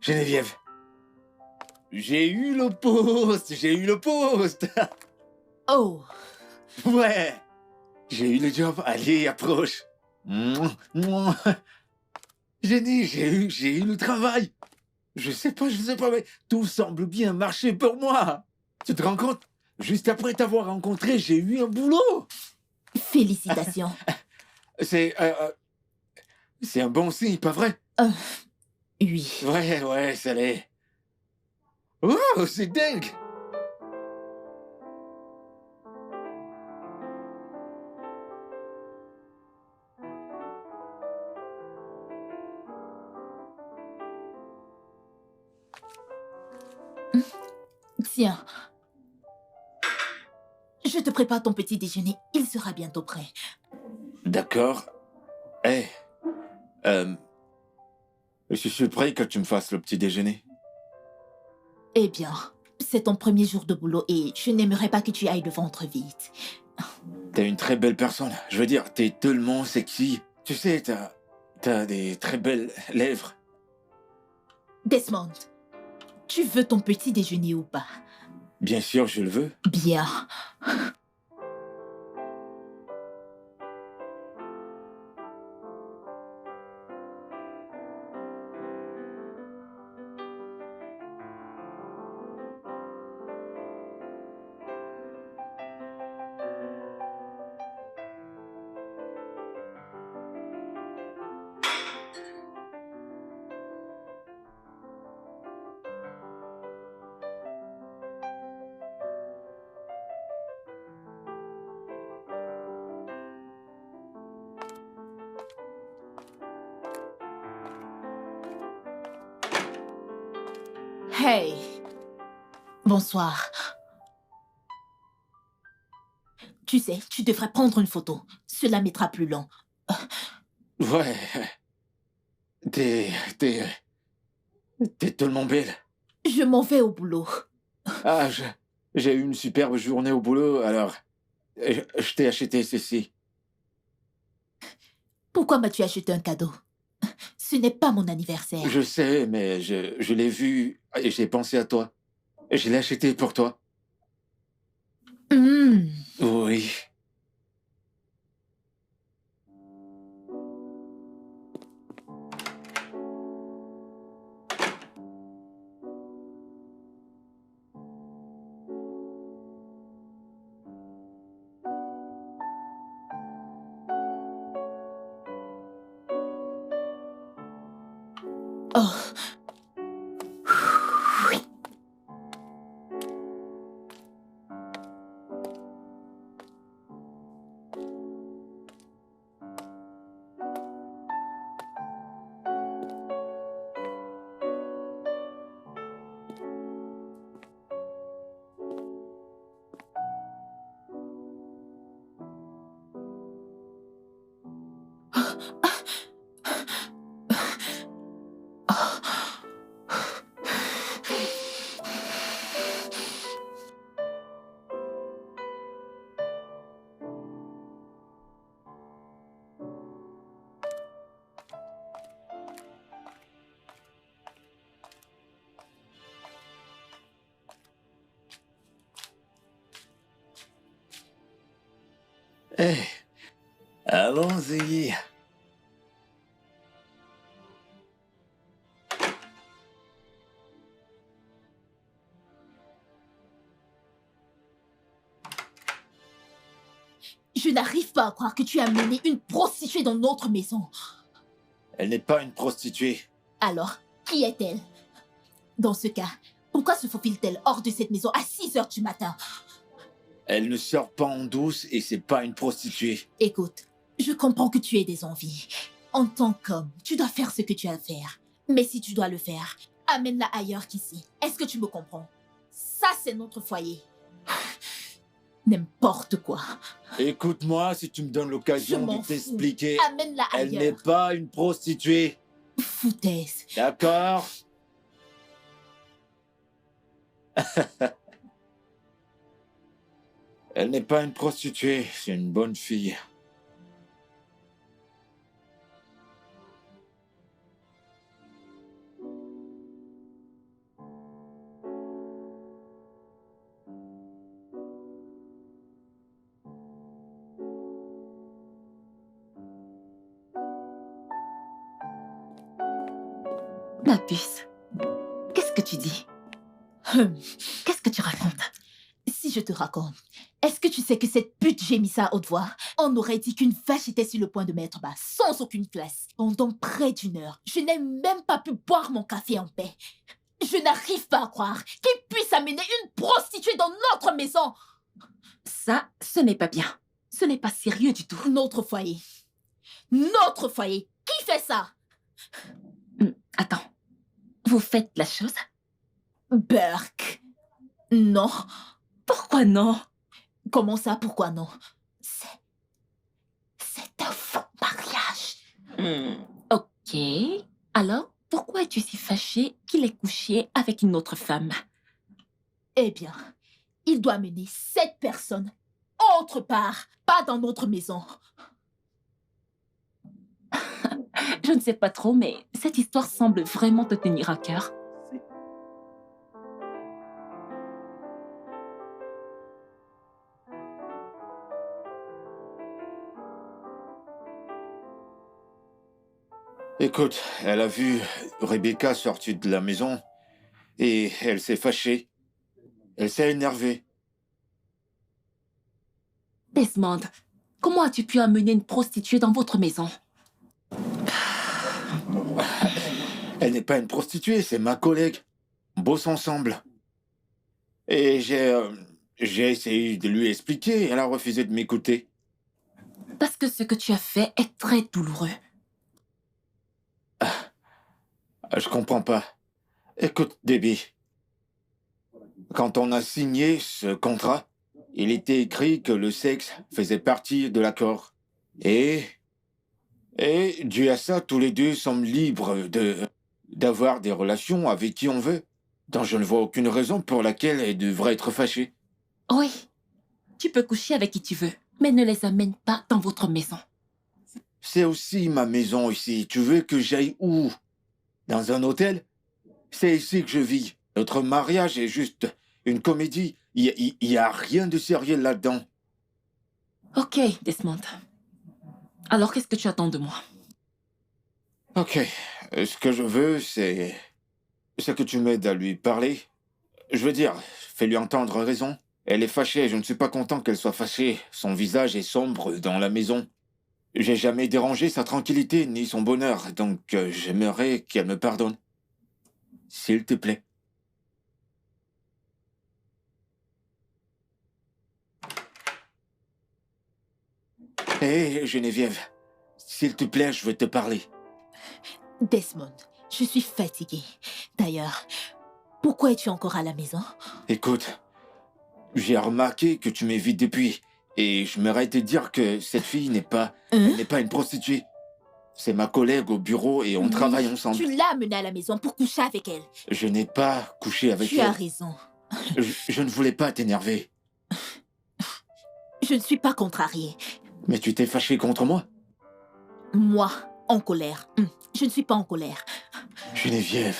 Geneviève! J'ai eu le poste! J'ai eu le poste! Oh, Ouais! J'ai eu le job. Allez, approche! Mouah, mouah. Jenny, j'ai eu le travail! Je sais pas, mais tout semble bien marcher pour moi! Tu te rends compte? Juste après t'avoir rencontré, j'ai eu un boulot! félicitations. C'est un bon signe, pas vrai? Oui. Ouais, ça l'est. Oh, c'est dingue! Tiens. Je te prépare ton petit déjeuner. Il sera bientôt prêt. D'accord. Hé, je suis prêt que tu me fasses le petit déjeuner. Eh bien, c'est ton premier jour de boulot et je n'aimerais pas que tu ailles le ventre vide. T'es une très belle personne. Je veux dire, t'es tellement sexy. Tu sais, t'as des très belles lèvres. Desmond, tu veux ton petit déjeuner ou pas? Bien sûr, je le veux. Bien. Hey. Bonsoir. Tu sais, tu devrais prendre une photo. Cela mettra plus long. Ouais. T'es tellement belle. Je m'en vais au boulot. Ah, j'ai eu une superbe journée au boulot, alors je t'ai acheté ceci. Pourquoi m'as-tu acheté un cadeau? Ce n'est pas mon anniversaire. Je sais, mais je l'ai vu et j'ai pensé à toi. Je l'ai acheté pour toi. Hmm. Oui. Oh. Eh, allons-y. Je n'arrive pas à croire que tu as mené une prostituée dans notre maison. Elle n'est pas une prostituée. Alors, qui est-elle? Dans ce cas, pourquoi se faufile-t-elle hors de cette maison à 6 heures du matin? Elle ne sort pas en douce et c'est pas une prostituée. Écoute, je comprends que tu aies des envies. En tant qu'homme, tu dois faire ce que tu as à faire. Mais si tu dois le faire, amène-la ailleurs qu'ici. Est-ce que tu me comprends? Ça, c'est notre foyer. N'importe quoi. Écoute-moi, si tu me donnes Je l'occasion m'en de fous. t'expliquer, Amène-la elle n'est ailleurs. pas une prostituée. Foutaise. D'accord? Elle n'est pas une prostituée, c'est une bonne fille. Ma puce, qu'est-ce que tu dis? Hum, Qu'est-ce que tu racontes? Si je te raconte, est-ce que tu sais que cette pute gémit à haute voix? On aurait dit qu'une vache était sur le point de mettre bas, sans aucune classe. Pendant près d'une heure, je n'ai même pas pu boire mon café en paix. Je n'arrive pas à croire qu'il puisse amener une prostituée dans notre maison. Ça, ce n'est pas bien. Ce n'est pas sérieux du tout. Notre foyer. Notre foyer. Qui fait ça? Attends, vous faites la chose? Burke. Non. Pourquoi non? Comment ça, pourquoi non? C'est un faux mariage. Ok. Alors, pourquoi es-tu si fâché qu'il ait couché avec une autre femme? Eh bien, il doit mener cette personne autre part, pas dans notre maison. Je ne sais pas trop, mais cette histoire semble vraiment te tenir à cœur. Écoute, elle a vu Rebecca sortir de la maison et elle s'est fâchée. Elle s'est énervée. Desmond, comment as-tu pu amener une prostituée dans votre maison? Elle n'est pas une prostituée, c'est ma collègue. On bosse ensemble. Et j'ai essayé de lui expliquer, elle a refusé de m'écouter. Parce que ce que tu as fait est très douloureux. Je comprends pas. Écoute, Debbie. Quand on a signé ce contrat, il était écrit que le sexe faisait partie de l'accord. Et dû à ça, tous les deux sommes libres d'avoir des relations avec qui on veut. Donc je ne vois aucune raison pour laquelle elle devrait être fâchée. Oui, tu peux coucher avec qui tu veux, mais ne les amène pas dans votre maison. C'est aussi ma maison ici. Tu veux que j'aille où? Dans un hôtel? C'est ici que je vis. Notre mariage est juste une comédie. Il y a rien de sérieux là-dedans. Ok, Desmond. Alors qu'est-ce que tu attends de moi? Ok. Ce que je veux, c'est que tu m'aides à lui parler. Je veux dire, fais-lui entendre raison. Elle est fâchée, je ne suis pas content qu'elle soit fâchée. Son visage est sombre dans la maison. J'ai jamais dérangé sa tranquillité ni son bonheur, donc j'aimerais qu'elle me pardonne. S'il te plaît. Hé, Geneviève, s'il te plaît, je veux te parler. Desmond, je suis fatiguée. D'ailleurs, pourquoi es-tu encore à la maison? Écoute, j'ai remarqué que tu m'évites depuis, et je m'aurais te dire que cette fille n'est pas une prostituée. C'est ma collègue au bureau et on travaille ensemble. Tu l'as amenée à la maison pour coucher avec elle. Je n'ai pas couché avec elle. Tu as raison. Je ne voulais pas t'énerver. Je ne suis pas contrariée. Mais tu t'es fâché contre moi? Moi, en colère. Je ne suis pas en colère. Geneviève,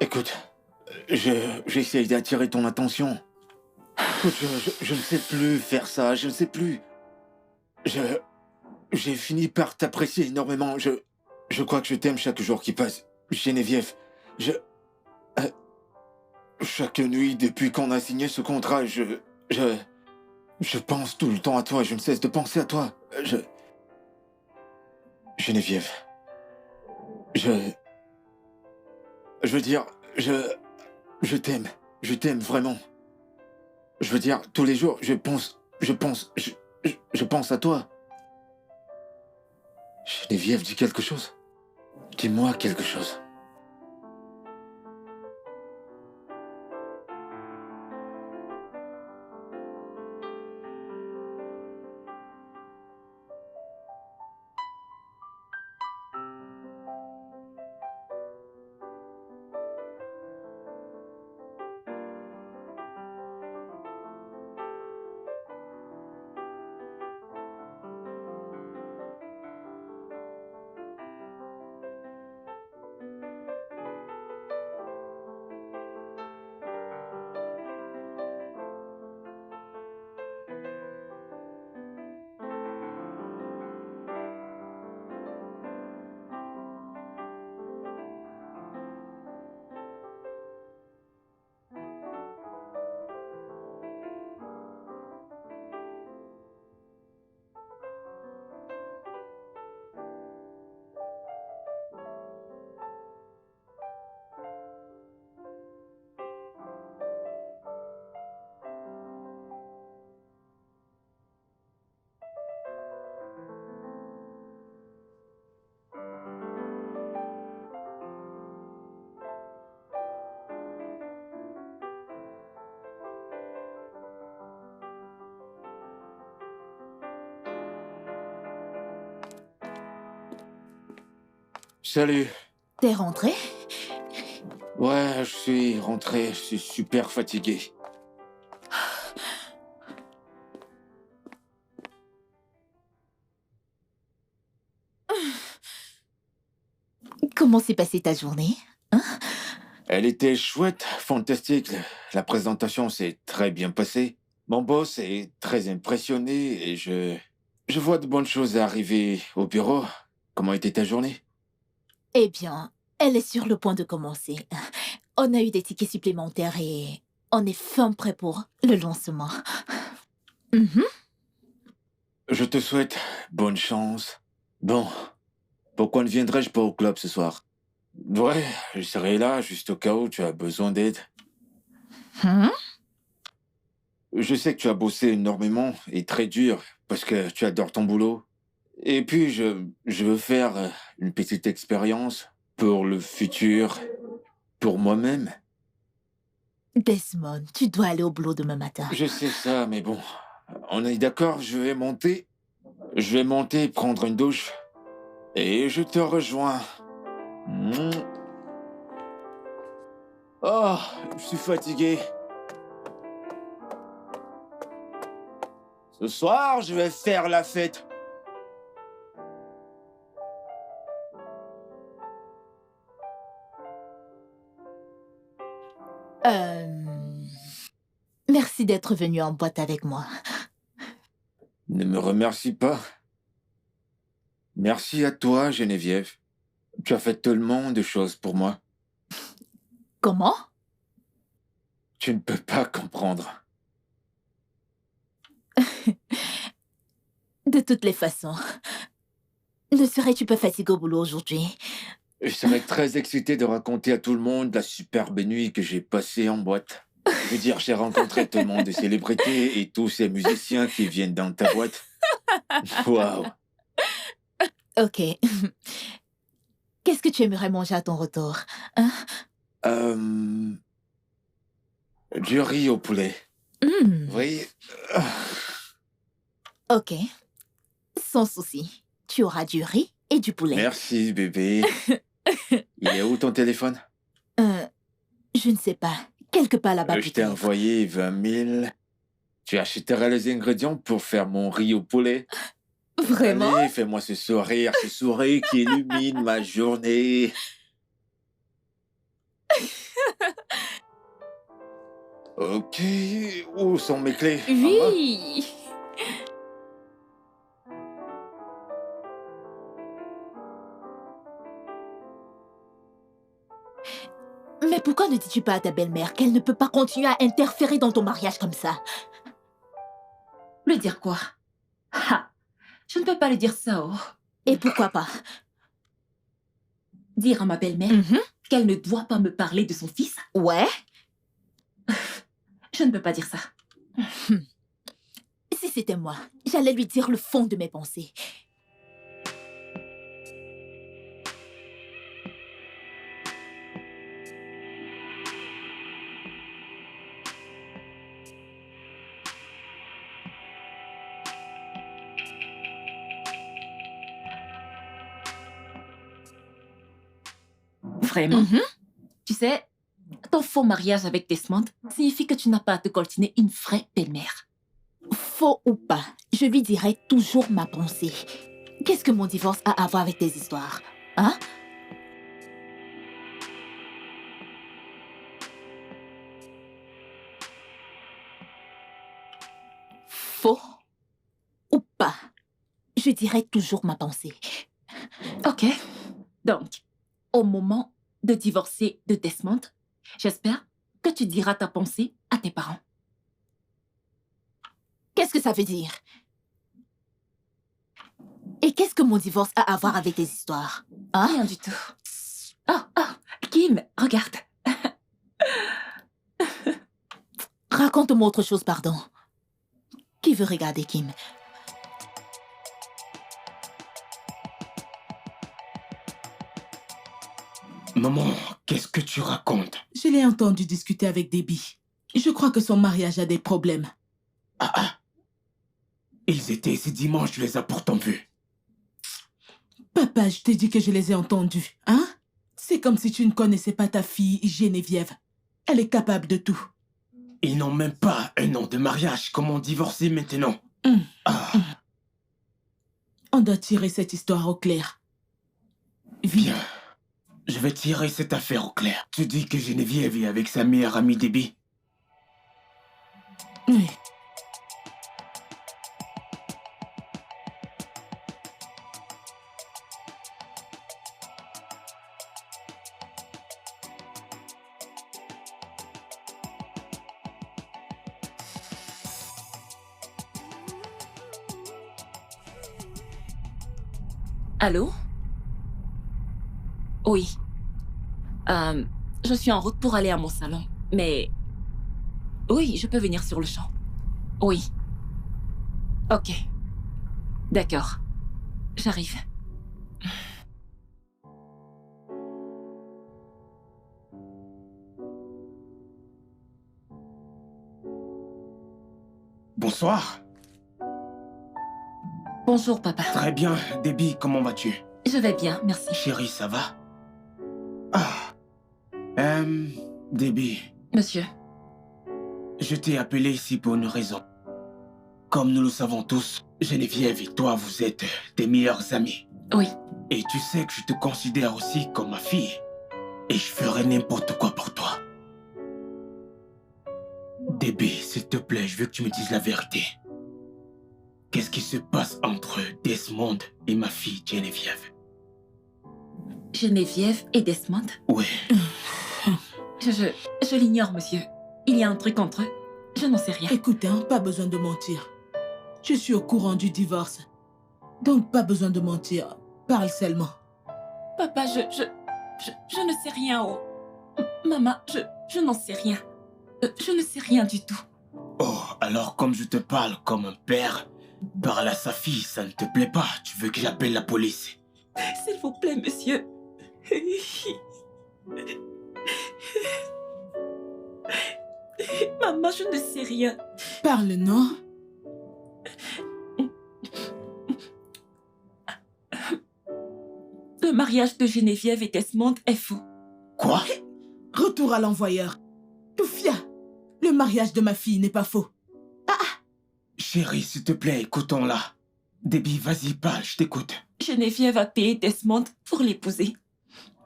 écoute, j'essaye d'attirer ton attention. Écoute, je ne sais plus faire ça, je ne sais plus. J'ai fini par t'apprécier énormément. Je crois que je t'aime chaque jour qui passe. Geneviève, chaque nuit depuis qu'on a signé ce contrat, je pense tout le temps à toi. Je ne cesse de penser à toi. Geneviève, je veux dire, je t'aime. Je t'aime vraiment. Je veux dire, tous les jours, je pense à toi. Geneviève, dis quelque chose. Dis-moi quelque chose. Salut. T'es rentré? Ouais, je suis rentré, je suis super fatigué. Comment s'est passée ta journée? Elle était chouette, fantastique. La présentation s'est très bien passée. Mon boss est très impressionné et je vois de bonnes choses arriver au bureau. Comment était ta journée? Eh bien, elle est sur le point de commencer. On a eu des tickets supplémentaires et on est fin prêt pour le lancement. Mhm. Je te souhaite bonne chance. Bon, pourquoi ne viendrais-je pas au club ce soir? Ouais, je serai là juste au cas où tu as besoin d'aide. Hein? Je sais que tu as bossé énormément et très dur parce que tu adores ton boulot. Et puis, je veux faire une petite expérience pour le futur, pour moi-même. Desmond, tu dois aller au boulot demain matin. Je sais ça, mais bon, on est d'accord, je vais monter. Je vais monter, prendre une douche. Et je te rejoins. Mm. Oh, je suis fatigué. Ce soir, je vais faire la fête. Merci d'être venu en boîte avec moi. Ne me remercie pas. Merci à toi, Geneviève. Tu as fait tellement de choses pour moi. Comment? Tu ne peux pas comprendre. De toutes les façons. Ne serais-tu pas fatigué au boulot aujourd'hui? Je serais très excité de raconter à tout le monde la superbe nuit que j'ai passée en boîte. Je veux dire, j'ai rencontré tellement de célébrités et tous ces musiciens qui viennent dans ta boîte. Waouh! Ok. Qu'est-ce que tu aimerais manger à ton retour? Hein? Du riz au poulet. Oui. Ok. Sans souci. Tu auras du riz et du poulet. Merci, bébé. Il est où ton téléphone? Je ne sais pas. Quelque part là-bas. Je t'ai envoyé 20 000. Tu achèteras les ingrédients pour faire mon riz au poulet. Vraiment? Allez, fais-moi ce sourire qui illumine ma journée. Ok, où sont mes clés? Oui. Mais pourquoi ne dis-tu pas à ta belle-mère qu'elle ne peut pas continuer à interférer dans ton mariage comme ça? Lui dire quoi? Ha! Je ne peux pas lui dire ça, oh. Et pourquoi pas? Dire à ma belle-mère qu'elle ne doit pas me parler de son fils? Ouais. Je ne peux pas dire ça. Si c'était moi, j'allais lui dire le fond de mes pensées. Vraiment? Tu sais, ton faux mariage avec Desmond signifie que tu n'as pas à te coltiner une vraie belle-mère. Faux ou pas, je lui dirai toujours ma pensée. Qu'est-ce que mon divorce a à voir avec tes histoires? Hein? Faux ou pas, je dirai toujours ma pensée. Ok. Donc, au moment de divorcer de Desmond, j'espère que tu diras ta pensée à tes parents. Qu'est-ce que ça veut dire? Et qu'est-ce que mon divorce a à voir avec tes histoires? Hein? Rien du tout. Oh, Kim, regarde. Raconte-moi autre chose, pardon. Qui veut regarder Kim? Maman, qu'est-ce que tu racontes? Je l'ai entendu discuter avec Debbie. Je crois que son mariage a des problèmes. Ils étaient ici dimanche, tu les as pourtant vus. Pas Papa, je t'ai dit que je les ai entendus, hein? C'est comme si tu ne connaissais pas ta fille Geneviève. Elle est capable de tout. Ils n'ont même pas un an de mariage. Comment divorcer maintenant? Ah, On doit tirer cette histoire au clair. bien. Je vais tirer cette affaire au clair. Tu dis que Geneviève est avec sa meilleure amie Debbie. Oui. Allô? Oui. Je suis en route pour aller à mon salon, mais... Oui, je peux venir sur le champ. Oui. Ok. D'accord. J'arrive. Bonsoir. Bonjour, papa. Très bien. Debbie, comment vas-tu? Je vais bien, merci. Chérie, ça va? Ah. Debbie, Monsieur, je t'ai appelé ici pour une raison. Comme nous le savons tous, Geneviève et toi, vous êtes tes meilleurs amis. oui. Et tu sais que je te considère aussi comme ma fille. Et je ferai n'importe quoi pour toi. Debbie, s'il te plaît, je veux que tu me dises la vérité. Qu'est-ce qui se passe entre Desmond et ma fille Geneviève? Geneviève et Desmond? Oui. Je l'ignore, monsieur. Il y a un truc entre eux. Je n'en sais rien. Écoute, hein, pas besoin de mentir. Je suis au courant du divorce. Donc, pas besoin de mentir. Parle seulement. Papa, je ne sais rien. Oh. Maman, je n'en sais rien. Je ne sais rien du tout. Oh, alors comme je te parle comme un père, parle à sa fille, ça ne te plaît pas. Tu veux que j'appelle la police? S'il vous plaît, monsieur. Maman, je ne sais rien. Parle, non? Le mariage de Geneviève et Desmond est faux. Quoi? Retour à l'envoyeur. Toufia, le mariage de ma fille n'est pas faux. Chérie, s'il te plaît, écoutons-la. Debbie, vas-y, parle, je t'écoute. Geneviève a payé Desmond pour l'épouser.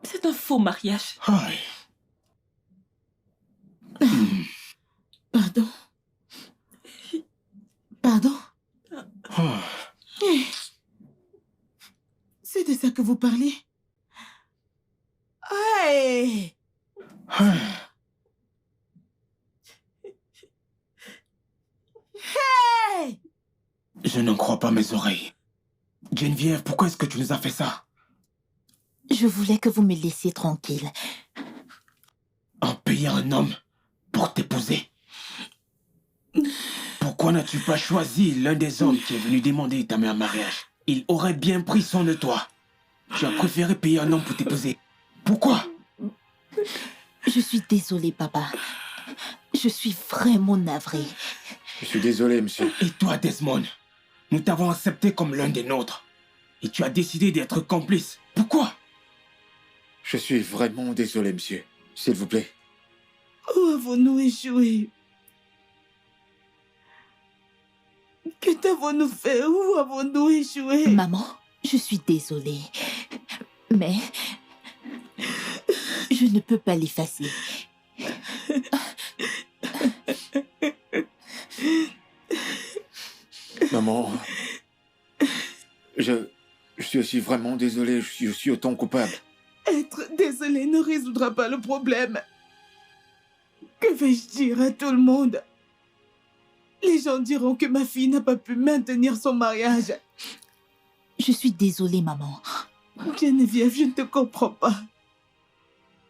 C'est un faux mariage. Aïe. Pardon? Pardon? Oh. C'est de ça que vous parlez? Hey! Hey! Je n'en crois pas mes oreilles. Geneviève, pourquoi est-ce que tu nous as fait ça? Je voulais que vous me laissiez tranquille. En payant un homme pour t'épouser? Pourquoi n'as-tu pas choisi l'un des hommes qui est venu demander ta main en mariage? Il aurait bien pris soin de toi. Tu as préféré payer un homme pour t'épouser. Pourquoi? Je suis désolée, papa. Je suis vraiment navrée. Je suis désolé, monsieur. Et toi, Desmond? Nous t'avons accepté comme l'un des nôtres. Et tu as décidé d'être complice. Pourquoi? Je suis vraiment désolé, monsieur. S'il vous plaît. Où avons-nous échoué? Que t'avons-nous fait? Où avons-nous échoué? Maman, je suis désolée. Mais je ne peux pas l'effacer. Maman, je suis aussi vraiment désolé. Je suis aussi autant coupable. Être désolé ne résoudra pas le problème. Que vais-je dire à tout le monde? Les gens diront que ma fille n'a pas pu maintenir son mariage. Je suis désolée, maman. Geneviève, je ne te comprends pas.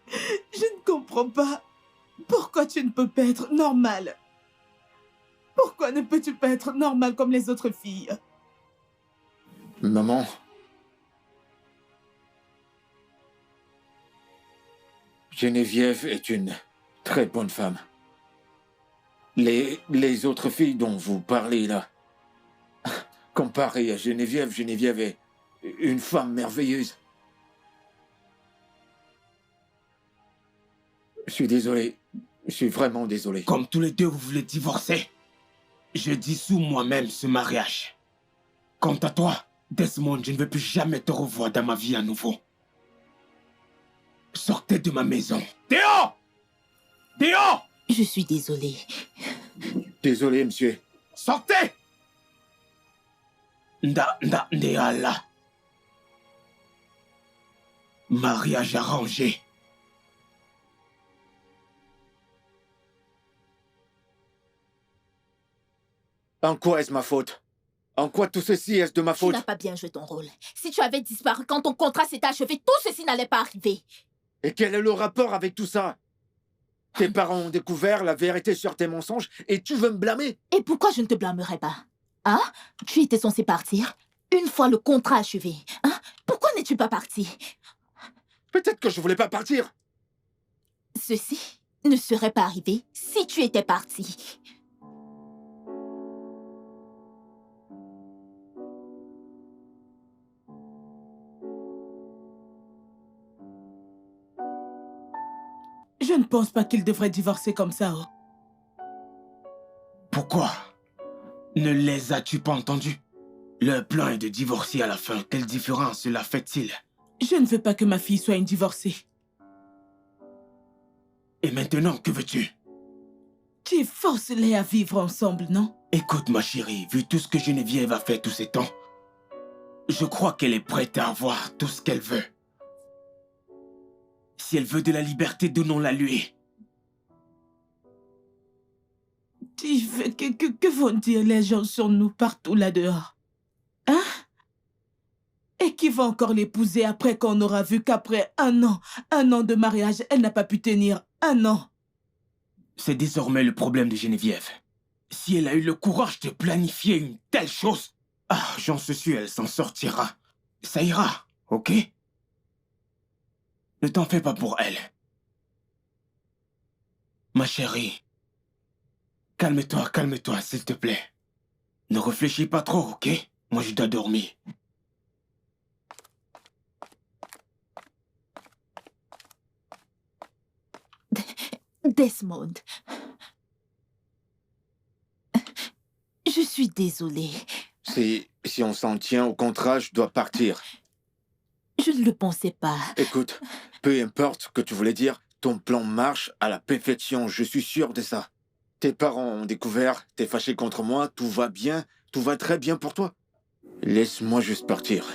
Je ne comprends pas. Pourquoi tu ne peux pas être normale? Pourquoi ne peux-tu pas être normale comme les autres filles? Maman. Geneviève est une très bonne femme. Les autres filles dont vous parlez là, comparées à Geneviève, Geneviève une femme merveilleuse. Je suis désolé. Je suis vraiment désolé. Comme tous les deux vous voulez divorcer, je dissous moi-même ce mariage. Quant à toi, Desmond, je ne veux plus jamais te revoir dans ma vie à nouveau. Sortez de ma maison. Dehors! Dehors! Je suis désolée. Désolé, monsieur. Sortez! Ndeala. Mariage arrangé. En quoi est-ce ma faute? En quoi tout ceci est-ce de ma Tu faute? n'as pas bien joué ton rôle. Si tu avais disparu quand ton contrat s'était achevé, tout ceci n'allait pas arriver. Et quel est le rapport avec tout ça? Tes parents ont découvert la vérité sur tes mensonges et tu veux me blâmer? Et pourquoi je ne te blâmerais pas? Hein? Tu étais censé partir une fois le contrat achevé. Hein? Pourquoi n'es-tu pas parti? Peut-être que je voulais pas partir. Ceci ne serait pas arrivé si tu étais parti. Je ne pense pas qu'il devrait divorcer comme ça. Oh. Pourquoi? Ne les as-tu pas entendus? Leur plan est de divorcer à la fin. Quelle différence cela fait-il? Je ne veux pas que ma fille soit une divorcée. Et maintenant, que veux-tu? Tu forces-les à vivre ensemble, non? Écoute, ma chérie, vu tout ce que Geneviève a fait tous ces temps, je crois qu'elle est prête à avoir tout ce qu'elle veut. Si elle veut de la liberté, donnons-la lui. Que vont dire les gens sur nous partout là-dehors? Hein? Et qui va encore l'épouser après qu'on aura vu qu'après un an de mariage, elle n'a pas pu tenir 1 an? C'est désormais le problème de Geneviève. Si elle a eu le courage de planifier une telle chose, j'en suis sûr, elle s'en sortira. Ça ira, ok? Ne t'en fais pas pour elle. Ma chérie, calme-toi, s'il te plaît. Ne réfléchis pas trop, ok? Moi, je dois dormir. Desmond. Je suis désolée. Si on s'en tient au contrat, je dois partir. Je ne le pensais pas. Écoute, peu importe ce que tu voulais dire, ton plan marche à la perfection, je suis sûr de ça. Tes parents ont découvert, t'es fâché contre moi, tout va bien, tout va très bien pour toi. Laisse-moi juste partir.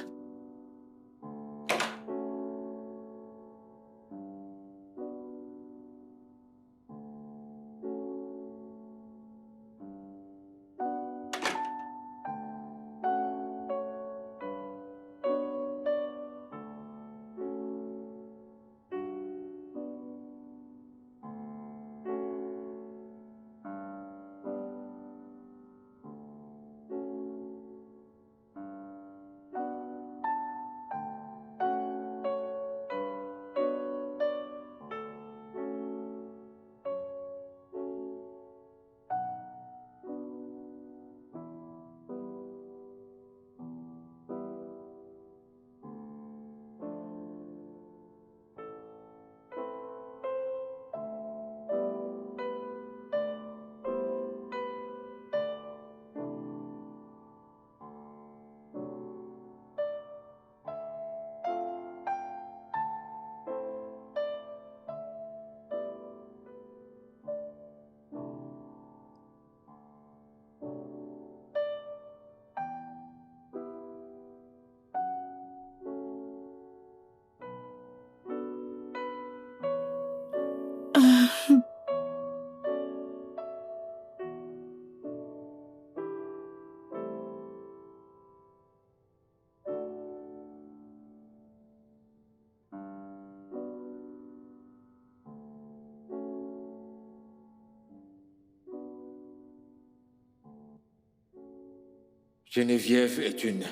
Geneviève est une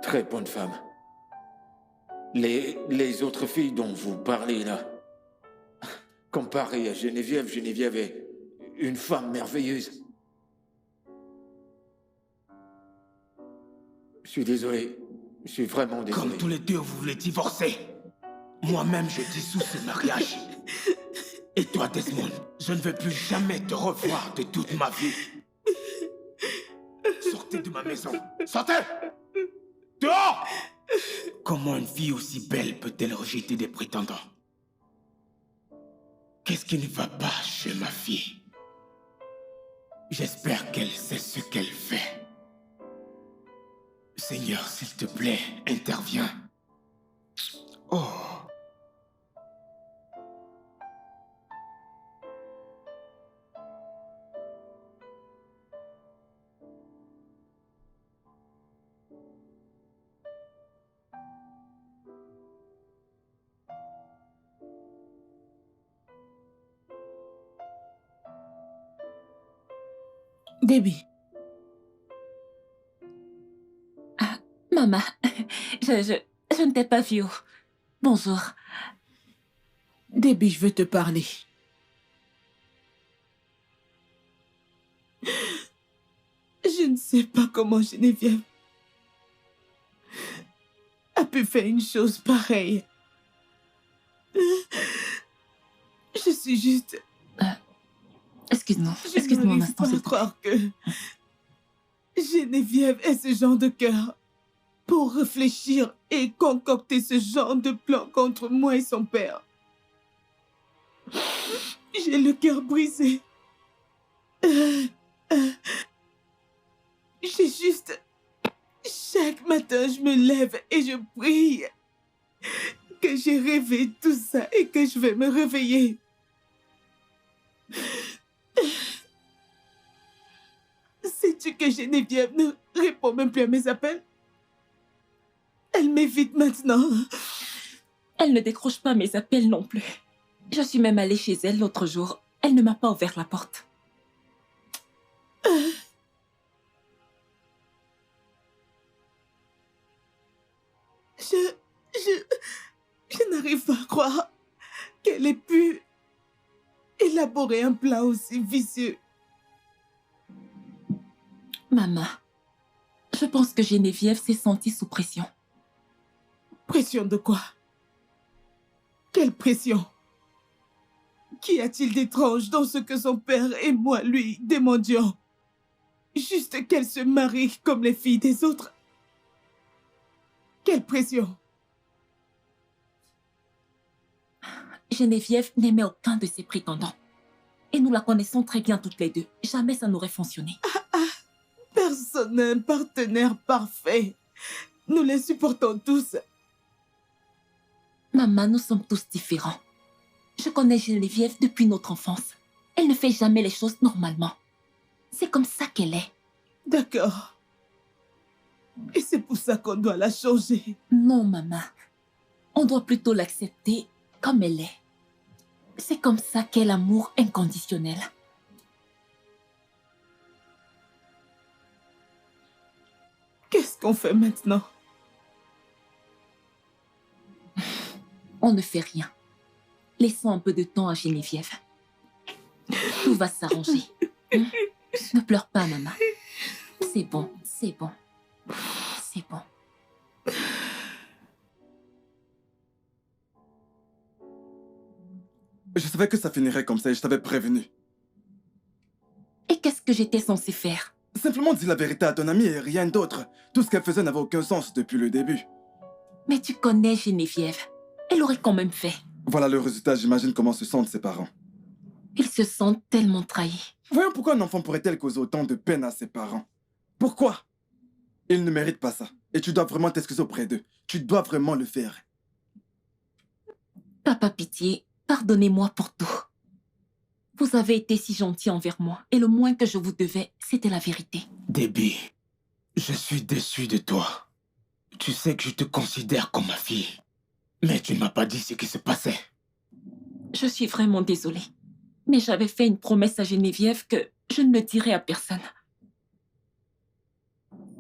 très bonne femme. Les autres filles dont vous parlez là, comparées à Geneviève, Geneviève est une femme merveilleuse. Je suis désolé. Je suis vraiment désolé. Comme tous les deux, vous voulez divorcer. Moi-même, je dissous ce mariage. Et toi, Desmond, je ne veux plus jamais te revoir de toute ma vie. Sortez de ma maison. Sortez! Dehors! Comment une fille aussi belle peut-elle rejeter des prétendants? Qu'est-ce qui ne va pas chez ma fille? J'espère qu'elle sait ce qu'elle fait. Seigneur, s'il te plaît, interviens. Oh. Debbie, Maman, je ne t'ai pas vu. Bonjour. Debbie, je veux te parler. Je ne sais pas comment Geneviève a pu faire une chose pareille. Je suis juste... Excuse-moi Je un n'arrive instant, pas s'il à te plaît. croire que Geneviève ait ce genre de cœur pour réfléchir et concocter ce genre de plan contre moi et son père. J'ai le cœur brisé. J'ai juste... Chaque matin, je me lève et je prie que j'ai rêvé tout ça et que je vais me réveiller. Sais-tu que Geneviève ne répond même plus à mes appels? Elle m'évite maintenant. Elle ne décroche pas mes appels non plus. Je suis même allée chez elle l'autre jour. Elle ne m'a pas ouvert la porte. Je n'arrive pas à croire qu'elle ait pu élaborer un plan aussi vicieux. Maman, je pense que Geneviève s'est sentie sous pression. Pression de quoi? Quelle pression? Qu'y a-t-il d'étrange dans ce que son père et moi lui demandions? Juste qu'elle se marie comme les filles des autres. Quelle pression? Geneviève n'aimait aucun de ses prétendants. Et nous la connaissons très bien toutes les deux. Jamais ça n'aurait fonctionné. Personne n'a un partenaire parfait. Nous les supportons tous. Maman, nous sommes tous différents. Je connais Geneviève depuis notre enfance. Elle ne fait jamais les choses normalement. C'est comme ça qu'elle est. D'accord. Et c'est pour ça qu'on doit la changer. Non, maman. On doit plutôt l'accepter comme elle est. C'est comme ça qu'est l'amour inconditionnel. Qu'est-ce qu'on fait maintenant? On ne fait rien. Laissons un peu de temps à Geneviève. Tout va s'arranger. Hein? Ne pleure pas, maman. C'est bon, c'est bon. C'est bon. Je savais que ça finirait comme ça et je t'avais prévenu. Et qu'est-ce que j'étais censée faire? Simplement dis la vérité à ton amie et rien d'autre. Tout ce qu'elle faisait n'avait aucun sens depuis le début. Mais tu connais Geneviève. Elle aurait quand même fait. Voilà le résultat, j'imagine comment se sentent ses parents. Ils se sentent tellement trahis. Voyons pourquoi un enfant pourrait-elle causer autant de peine à ses parents. Pourquoi? Ils ne méritent pas ça. Et tu dois vraiment t'excuser auprès d'eux. Tu dois vraiment le faire. Papa, pitié, pardonnez-moi pour tout. Vous avez été si gentil envers moi, et le moins que je vous devais, c'était la vérité. Debbie, je suis déçu de toi. Tu sais que je te considère comme ma fille. Mais tu ne m'as pas dit ce qui se passait. Je suis vraiment désolée. Mais j'avais fait une promesse à Geneviève que je ne le dirai à personne.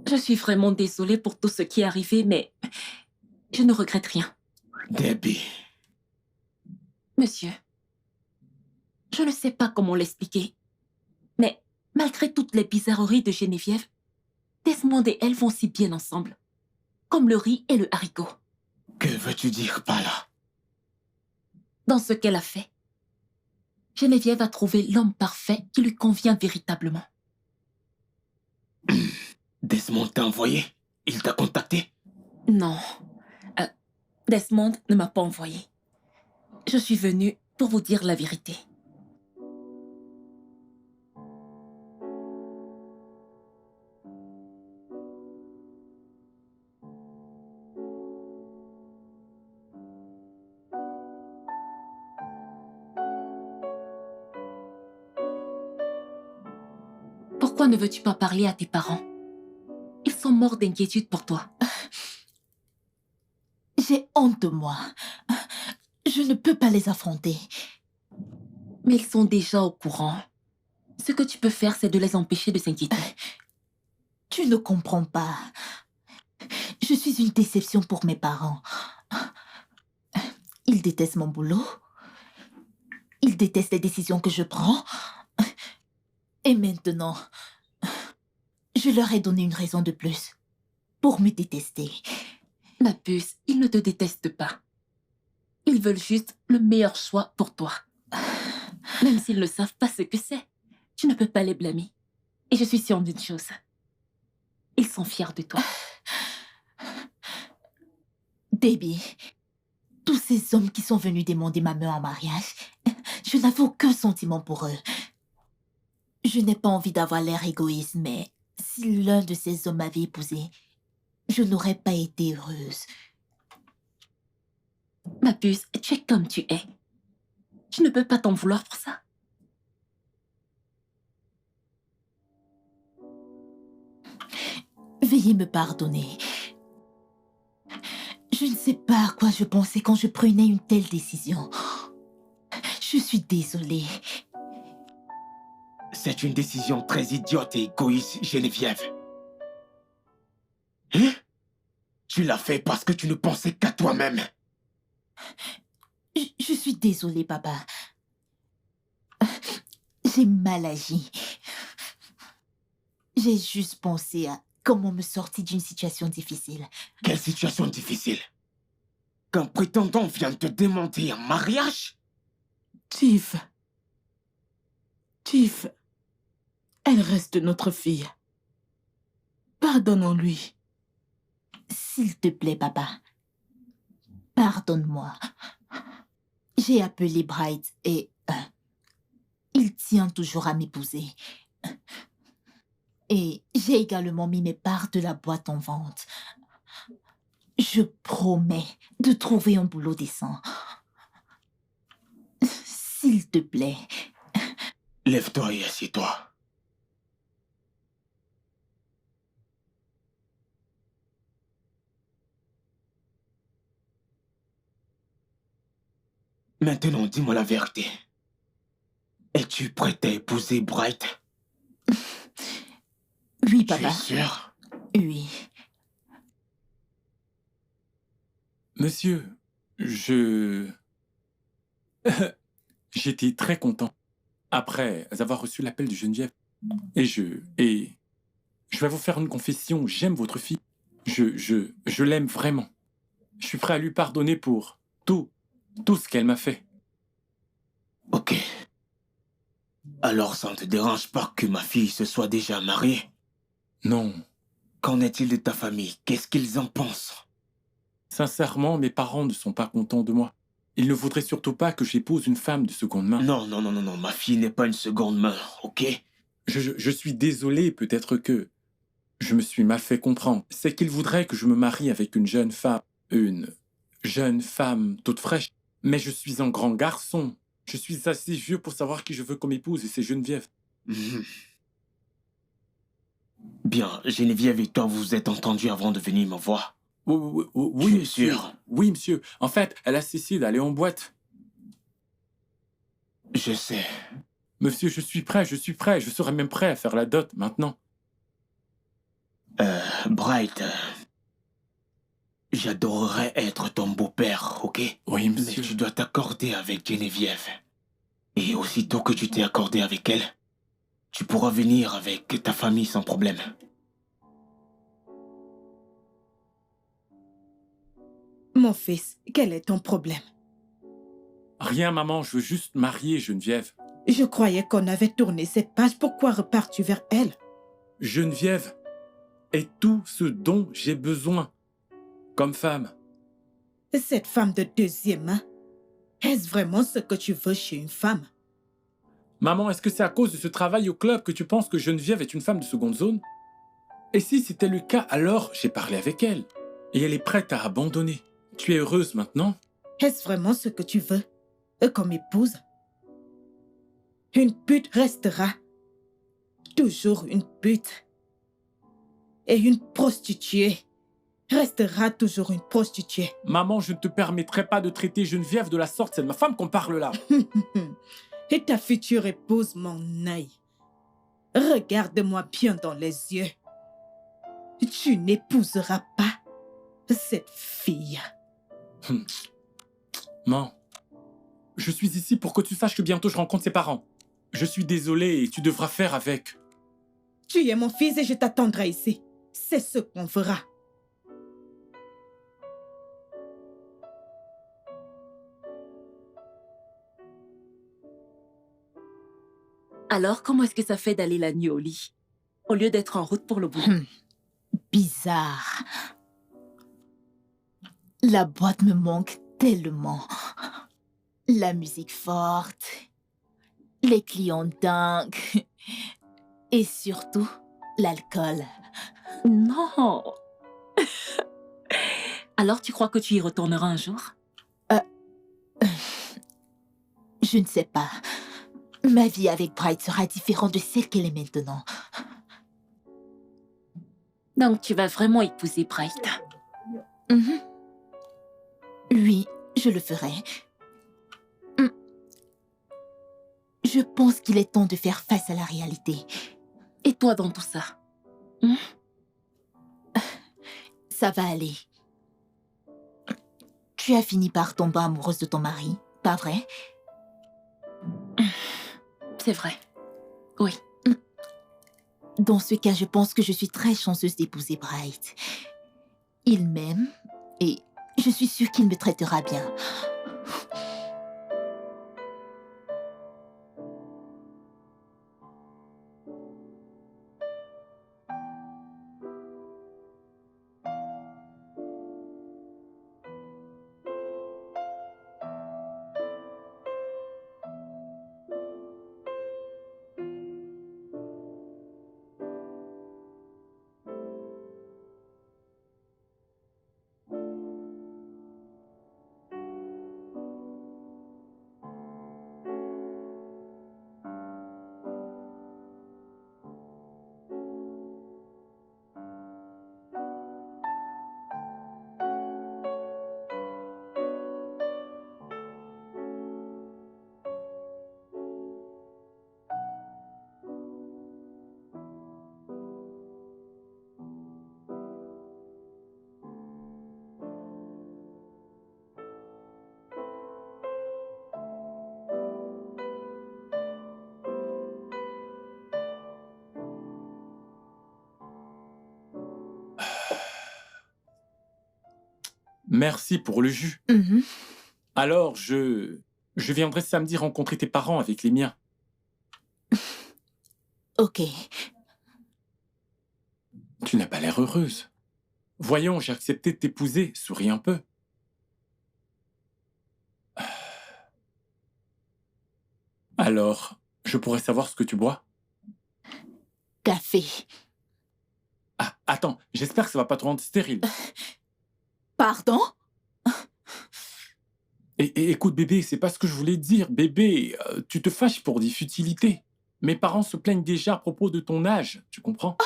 Je suis vraiment désolée pour tout ce qui est arrivé, mais je ne regrette rien. Debbie. Monsieur, je ne sais pas comment l'expliquer, mais malgré toutes les bizarreries de Geneviève, Desmond et elle vont si bien ensemble. comme le riz et le haricot. Que veux-tu dire par là? Dans ce qu'elle a fait, Geneviève a trouvé l'homme parfait qui lui convient véritablement. Desmond t'a envoyé? Il t'a contacté? Non, Desmond ne m'a pas envoyé. Je suis venue pour vous dire la vérité. Pourquoi ne veux-tu pas parler à tes parents? Ils sont morts d'inquiétude pour toi. J'ai honte de moi. Je ne peux pas les affronter. Mais ils sont déjà au courant. Ce que tu peux faire, c'est de les empêcher de s'inquiéter. Tu ne comprends pas. Je suis une déception pour mes parents. Ils détestent mon boulot. Ils détestent les décisions que je prends. Et maintenant, je leur ai donné une raison de plus pour me détester. Ma puce, ils ne te détestent pas. Ils veulent juste le meilleur choix pour toi. Même s'ils ne savent pas ce que c'est, tu ne peux pas les blâmer. Et je suis sûre d'une chose. Ils sont fiers de toi. Debbie, tous ces hommes qui sont venus demander ma main en mariage, je n'avais aucun sentiment pour eux. Je n'ai pas envie d'avoir l'air égoïste, mais si l'un de ces hommes m'avait épousée, je n'aurais pas été heureuse. Ma puce, tu es comme tu es. Tu ne peux pas t'en vouloir pour ça. Veuillez me pardonner. Je ne sais pas à quoi je pensais quand je prenais une telle décision. Je suis désolée. C'est une décision très idiote et égoïste, Geneviève. Hein? Tu l'as fait parce que tu ne pensais qu'à toi-même. Je suis désolée, papa. J'ai mal agi. J'ai juste pensé à comment me sortir d'une situation difficile. Quelle situation difficile? Qu'un prétendant vient te demander en mariage? Tiff. Tiff. Elle reste notre fille. Pardonnons-lui. S'il te plaît, papa. Pardonne-moi. J'ai appelé Bright et il tient toujours à m'épouser. Et j'ai également mis mes parts de la boîte en vente. Je promets de trouver un boulot décent. S'il te plaît. Lève-toi et assieds-toi. Maintenant, dis-moi la vérité. Es-tu prête à épouser Bright? Oui, Tu papa. es sûr? Oui. Monsieur, j'étais très content après avoir reçu l'appel de Geneviève. Et je vais vous faire une confession. J'aime votre fille. Je l'aime vraiment. Je suis prêt à lui pardonner pour tout ce qu'elle m'a fait. Ok. Alors ça ne te dérange pas que ma fille se soit déjà mariée? Non. Qu'en est-il de ta famille? Qu'est-ce qu'ils en pensent? Sincèrement, mes parents ne sont pas contents de moi. Ils ne voudraient surtout pas que j'épouse une femme de seconde main. Non, ma fille n'est pas une seconde main, ok? Je suis désolé, peut-être que je me suis mal fait comprendre. C'est qu'ils voudraient que je me marie avec une jeune femme toute fraîche. Mais je suis un grand garçon. Je suis assez vieux pour savoir qui je veux comme épouse et c'est Geneviève. Bien, Geneviève et toi, vous vous êtes entendus avant de venir me voir? Oui, Tu es monsieur. sûr? Oui, monsieur. En fait, elle a cessé d'aller en boîte. Je sais. Monsieur, je suis prêt. Je serais même prêt à faire la dot maintenant. Bright, j'adorerais être ton beau-père, ok? Oui, Mais monsieur. tu dois t'accorder avec Geneviève. Et aussitôt que tu t'es accordé avec elle, tu pourras venir avec ta famille sans problème. Mon fils, quel est ton problème? Rien, maman, je veux juste marier Geneviève. Je croyais qu'on avait tourné cette page. Pourquoi repars-tu vers elle? Geneviève est tout ce dont j'ai besoin comme femme. Cette femme de deuxième main, est-ce vraiment ce que tu veux chez une femme? Maman, est-ce que c'est à cause de ce travail au club que tu penses que Geneviève est une femme de seconde zone? Et si c'était le cas, alors j'ai parlé avec elle. Et elle est prête à abandonner. Tu es heureuse maintenant? Est-ce vraiment ce que tu veux comme épouse? Une pute restera toujours une pute. Et une prostituée restera toujours une prostituée. Maman, je ne te permettrai pas de traiter Geneviève de la sorte. C'est de ma femme qu'on parle là. Et ta future épouse, mon œil. Regarde-moi bien dans les yeux. Tu n'épouseras pas cette fille. Maman, je suis ici pour que tu saches que bientôt je rencontre ses parents. Je suis désolé et tu devras faire avec. Tu es mon fils et je t'attendrai ici. C'est ce qu'on fera. Alors, comment est-ce que ça fait d'aller la nuit au lit, au lieu d'être en route pour le boulot? Bizarre. La boîte me manque tellement. La musique forte, les clients dingues et surtout l'alcool. Non. Alors, tu crois que tu y retourneras un jour? Je ne sais pas. Ma vie avec Bright sera différente de celle qu'elle est maintenant. Donc, tu vas vraiment épouser Bright? Mhm. Oui, je le ferai. Je pense qu'il est temps de faire face à la réalité. Et toi dans tout ça? Ça va aller. Tu as fini par tomber amoureuse de ton mari, pas vrai? C'est vrai. Oui. Dans ce cas, je pense que je suis très chanceuse d'épouser Bright. Il m'aime et je suis sûre qu'il me traitera bien. Merci pour le jus. Mhm. Alors, je viendrai samedi rencontrer tes parents avec les miens. Ok. Tu n'as pas l'air heureuse. Voyons, j'ai accepté de t'épouser. Souris un peu. Alors, je pourrais savoir ce que tu bois? Café. Ah, attends, j'espère que ça va pas te rendre stérile. Pardon? Et écoute, bébé, c'est pas ce que je voulais dire. Bébé, tu te fâches pour des futilités. Mes parents se plaignent déjà à propos de ton âge, tu comprends?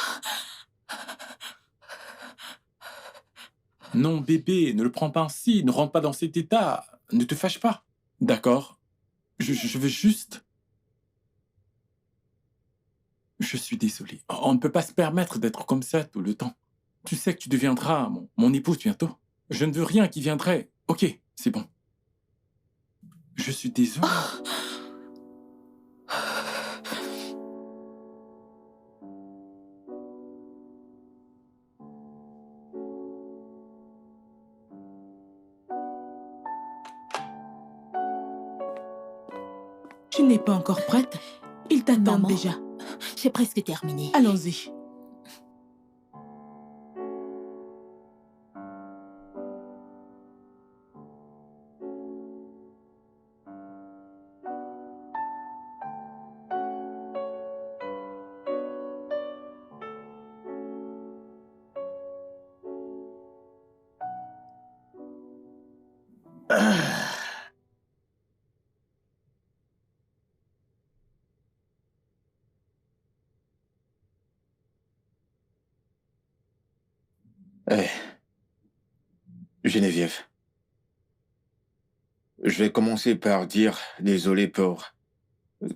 Non, bébé, ne le prends pas ainsi, ne rentre pas dans cet état. Ne te fâche pas. D'accord? Je veux juste... Je suis désolé. On ne peut pas se permettre d'être comme ça tout le temps. Tu sais que tu deviendras mon épouse bientôt. Je ne veux rien qui viendrait. Ok, c'est bon. Je suis désolé. Tu n'es pas encore prête? Ils t'attendent Maman. déjà. J'ai presque terminé. Allons-y. Eh, Geneviève, je vais commencer par dire désolé pour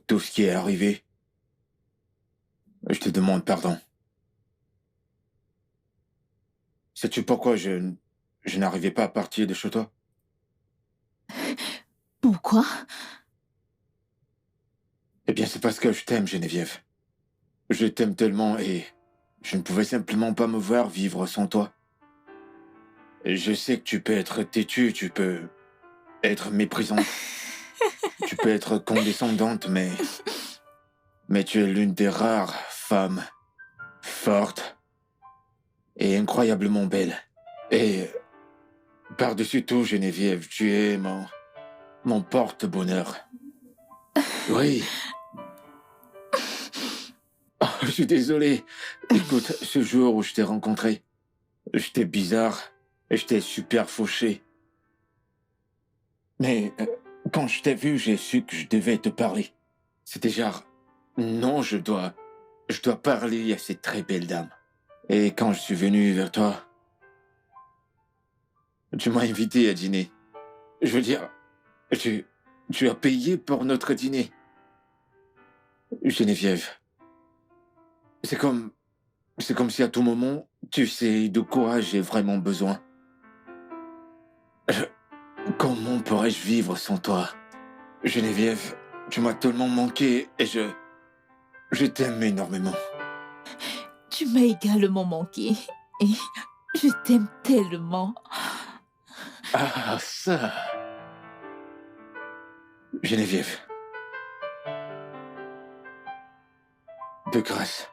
tout ce qui est arrivé. Je te demande pardon. Sais-tu pourquoi je n'arrivais pas à partir de chez toi? Pourquoi? Eh bien, c'est parce que je t'aime, Geneviève. Je t'aime tellement et je ne pouvais simplement pas me voir vivre sans toi. Je sais que tu peux être têtue, tu peux être méprisante, tu peux être condescendante, mais tu es l'une des rares femmes fortes et incroyablement belles. Et par-dessus tout, Geneviève, tu es mon porte-bonheur. Oui. Oh, je suis désolé. Écoute, ce jour où je t'ai rencontré, j'étais bizarre et j'étais super fauché. Mais quand je t'ai vu, j'ai su que je devais te parler. C'était genre, non, je dois parler à cette très belle dame. Et quand je suis venu vers toi, tu m'as invité à dîner. Je veux dire, tu as payé pour notre dîner. Geneviève, c'est comme si à tout moment, tu sais de quoi j'ai vraiment besoin. Comment pourrais-je vivre sans toi? Geneviève, tu m'as tellement manqué et je t'aime énormément. Tu m'as également manqué. Et je t'aime tellement. Ah, ça. Geneviève. De grâce,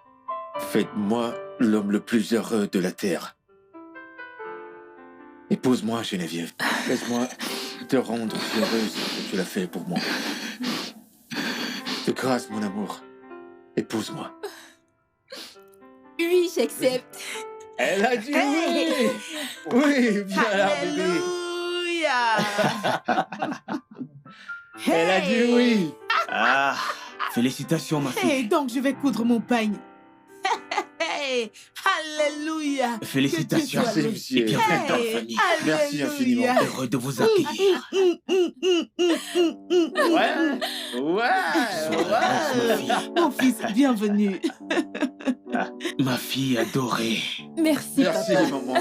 faites-moi l'homme le plus heureux de la terre. Épouse-moi, Geneviève. Laisse-moi te rendre si heureuse que tu l'as fait pour moi. De grâce, mon amour. Épouse-moi. Oui, j'accepte. Elle a dit oui! Oui, viens là, bébé. Alléluia. Elle a dit oui! Ah, félicitations, ma fille. Hey, donc je vais coudre mon peigne. Hey, alléluia. Félicitations. Que Dieu soit Merci, loué. monsieur. Et bienvenue dans la Hey, famille. Merci alléluia. infiniment. Heureux de vous accueillir. Sois heureuse, ma fille. Mon fils, bienvenue. Ma fille adorée. Merci, Merci, papa. maman.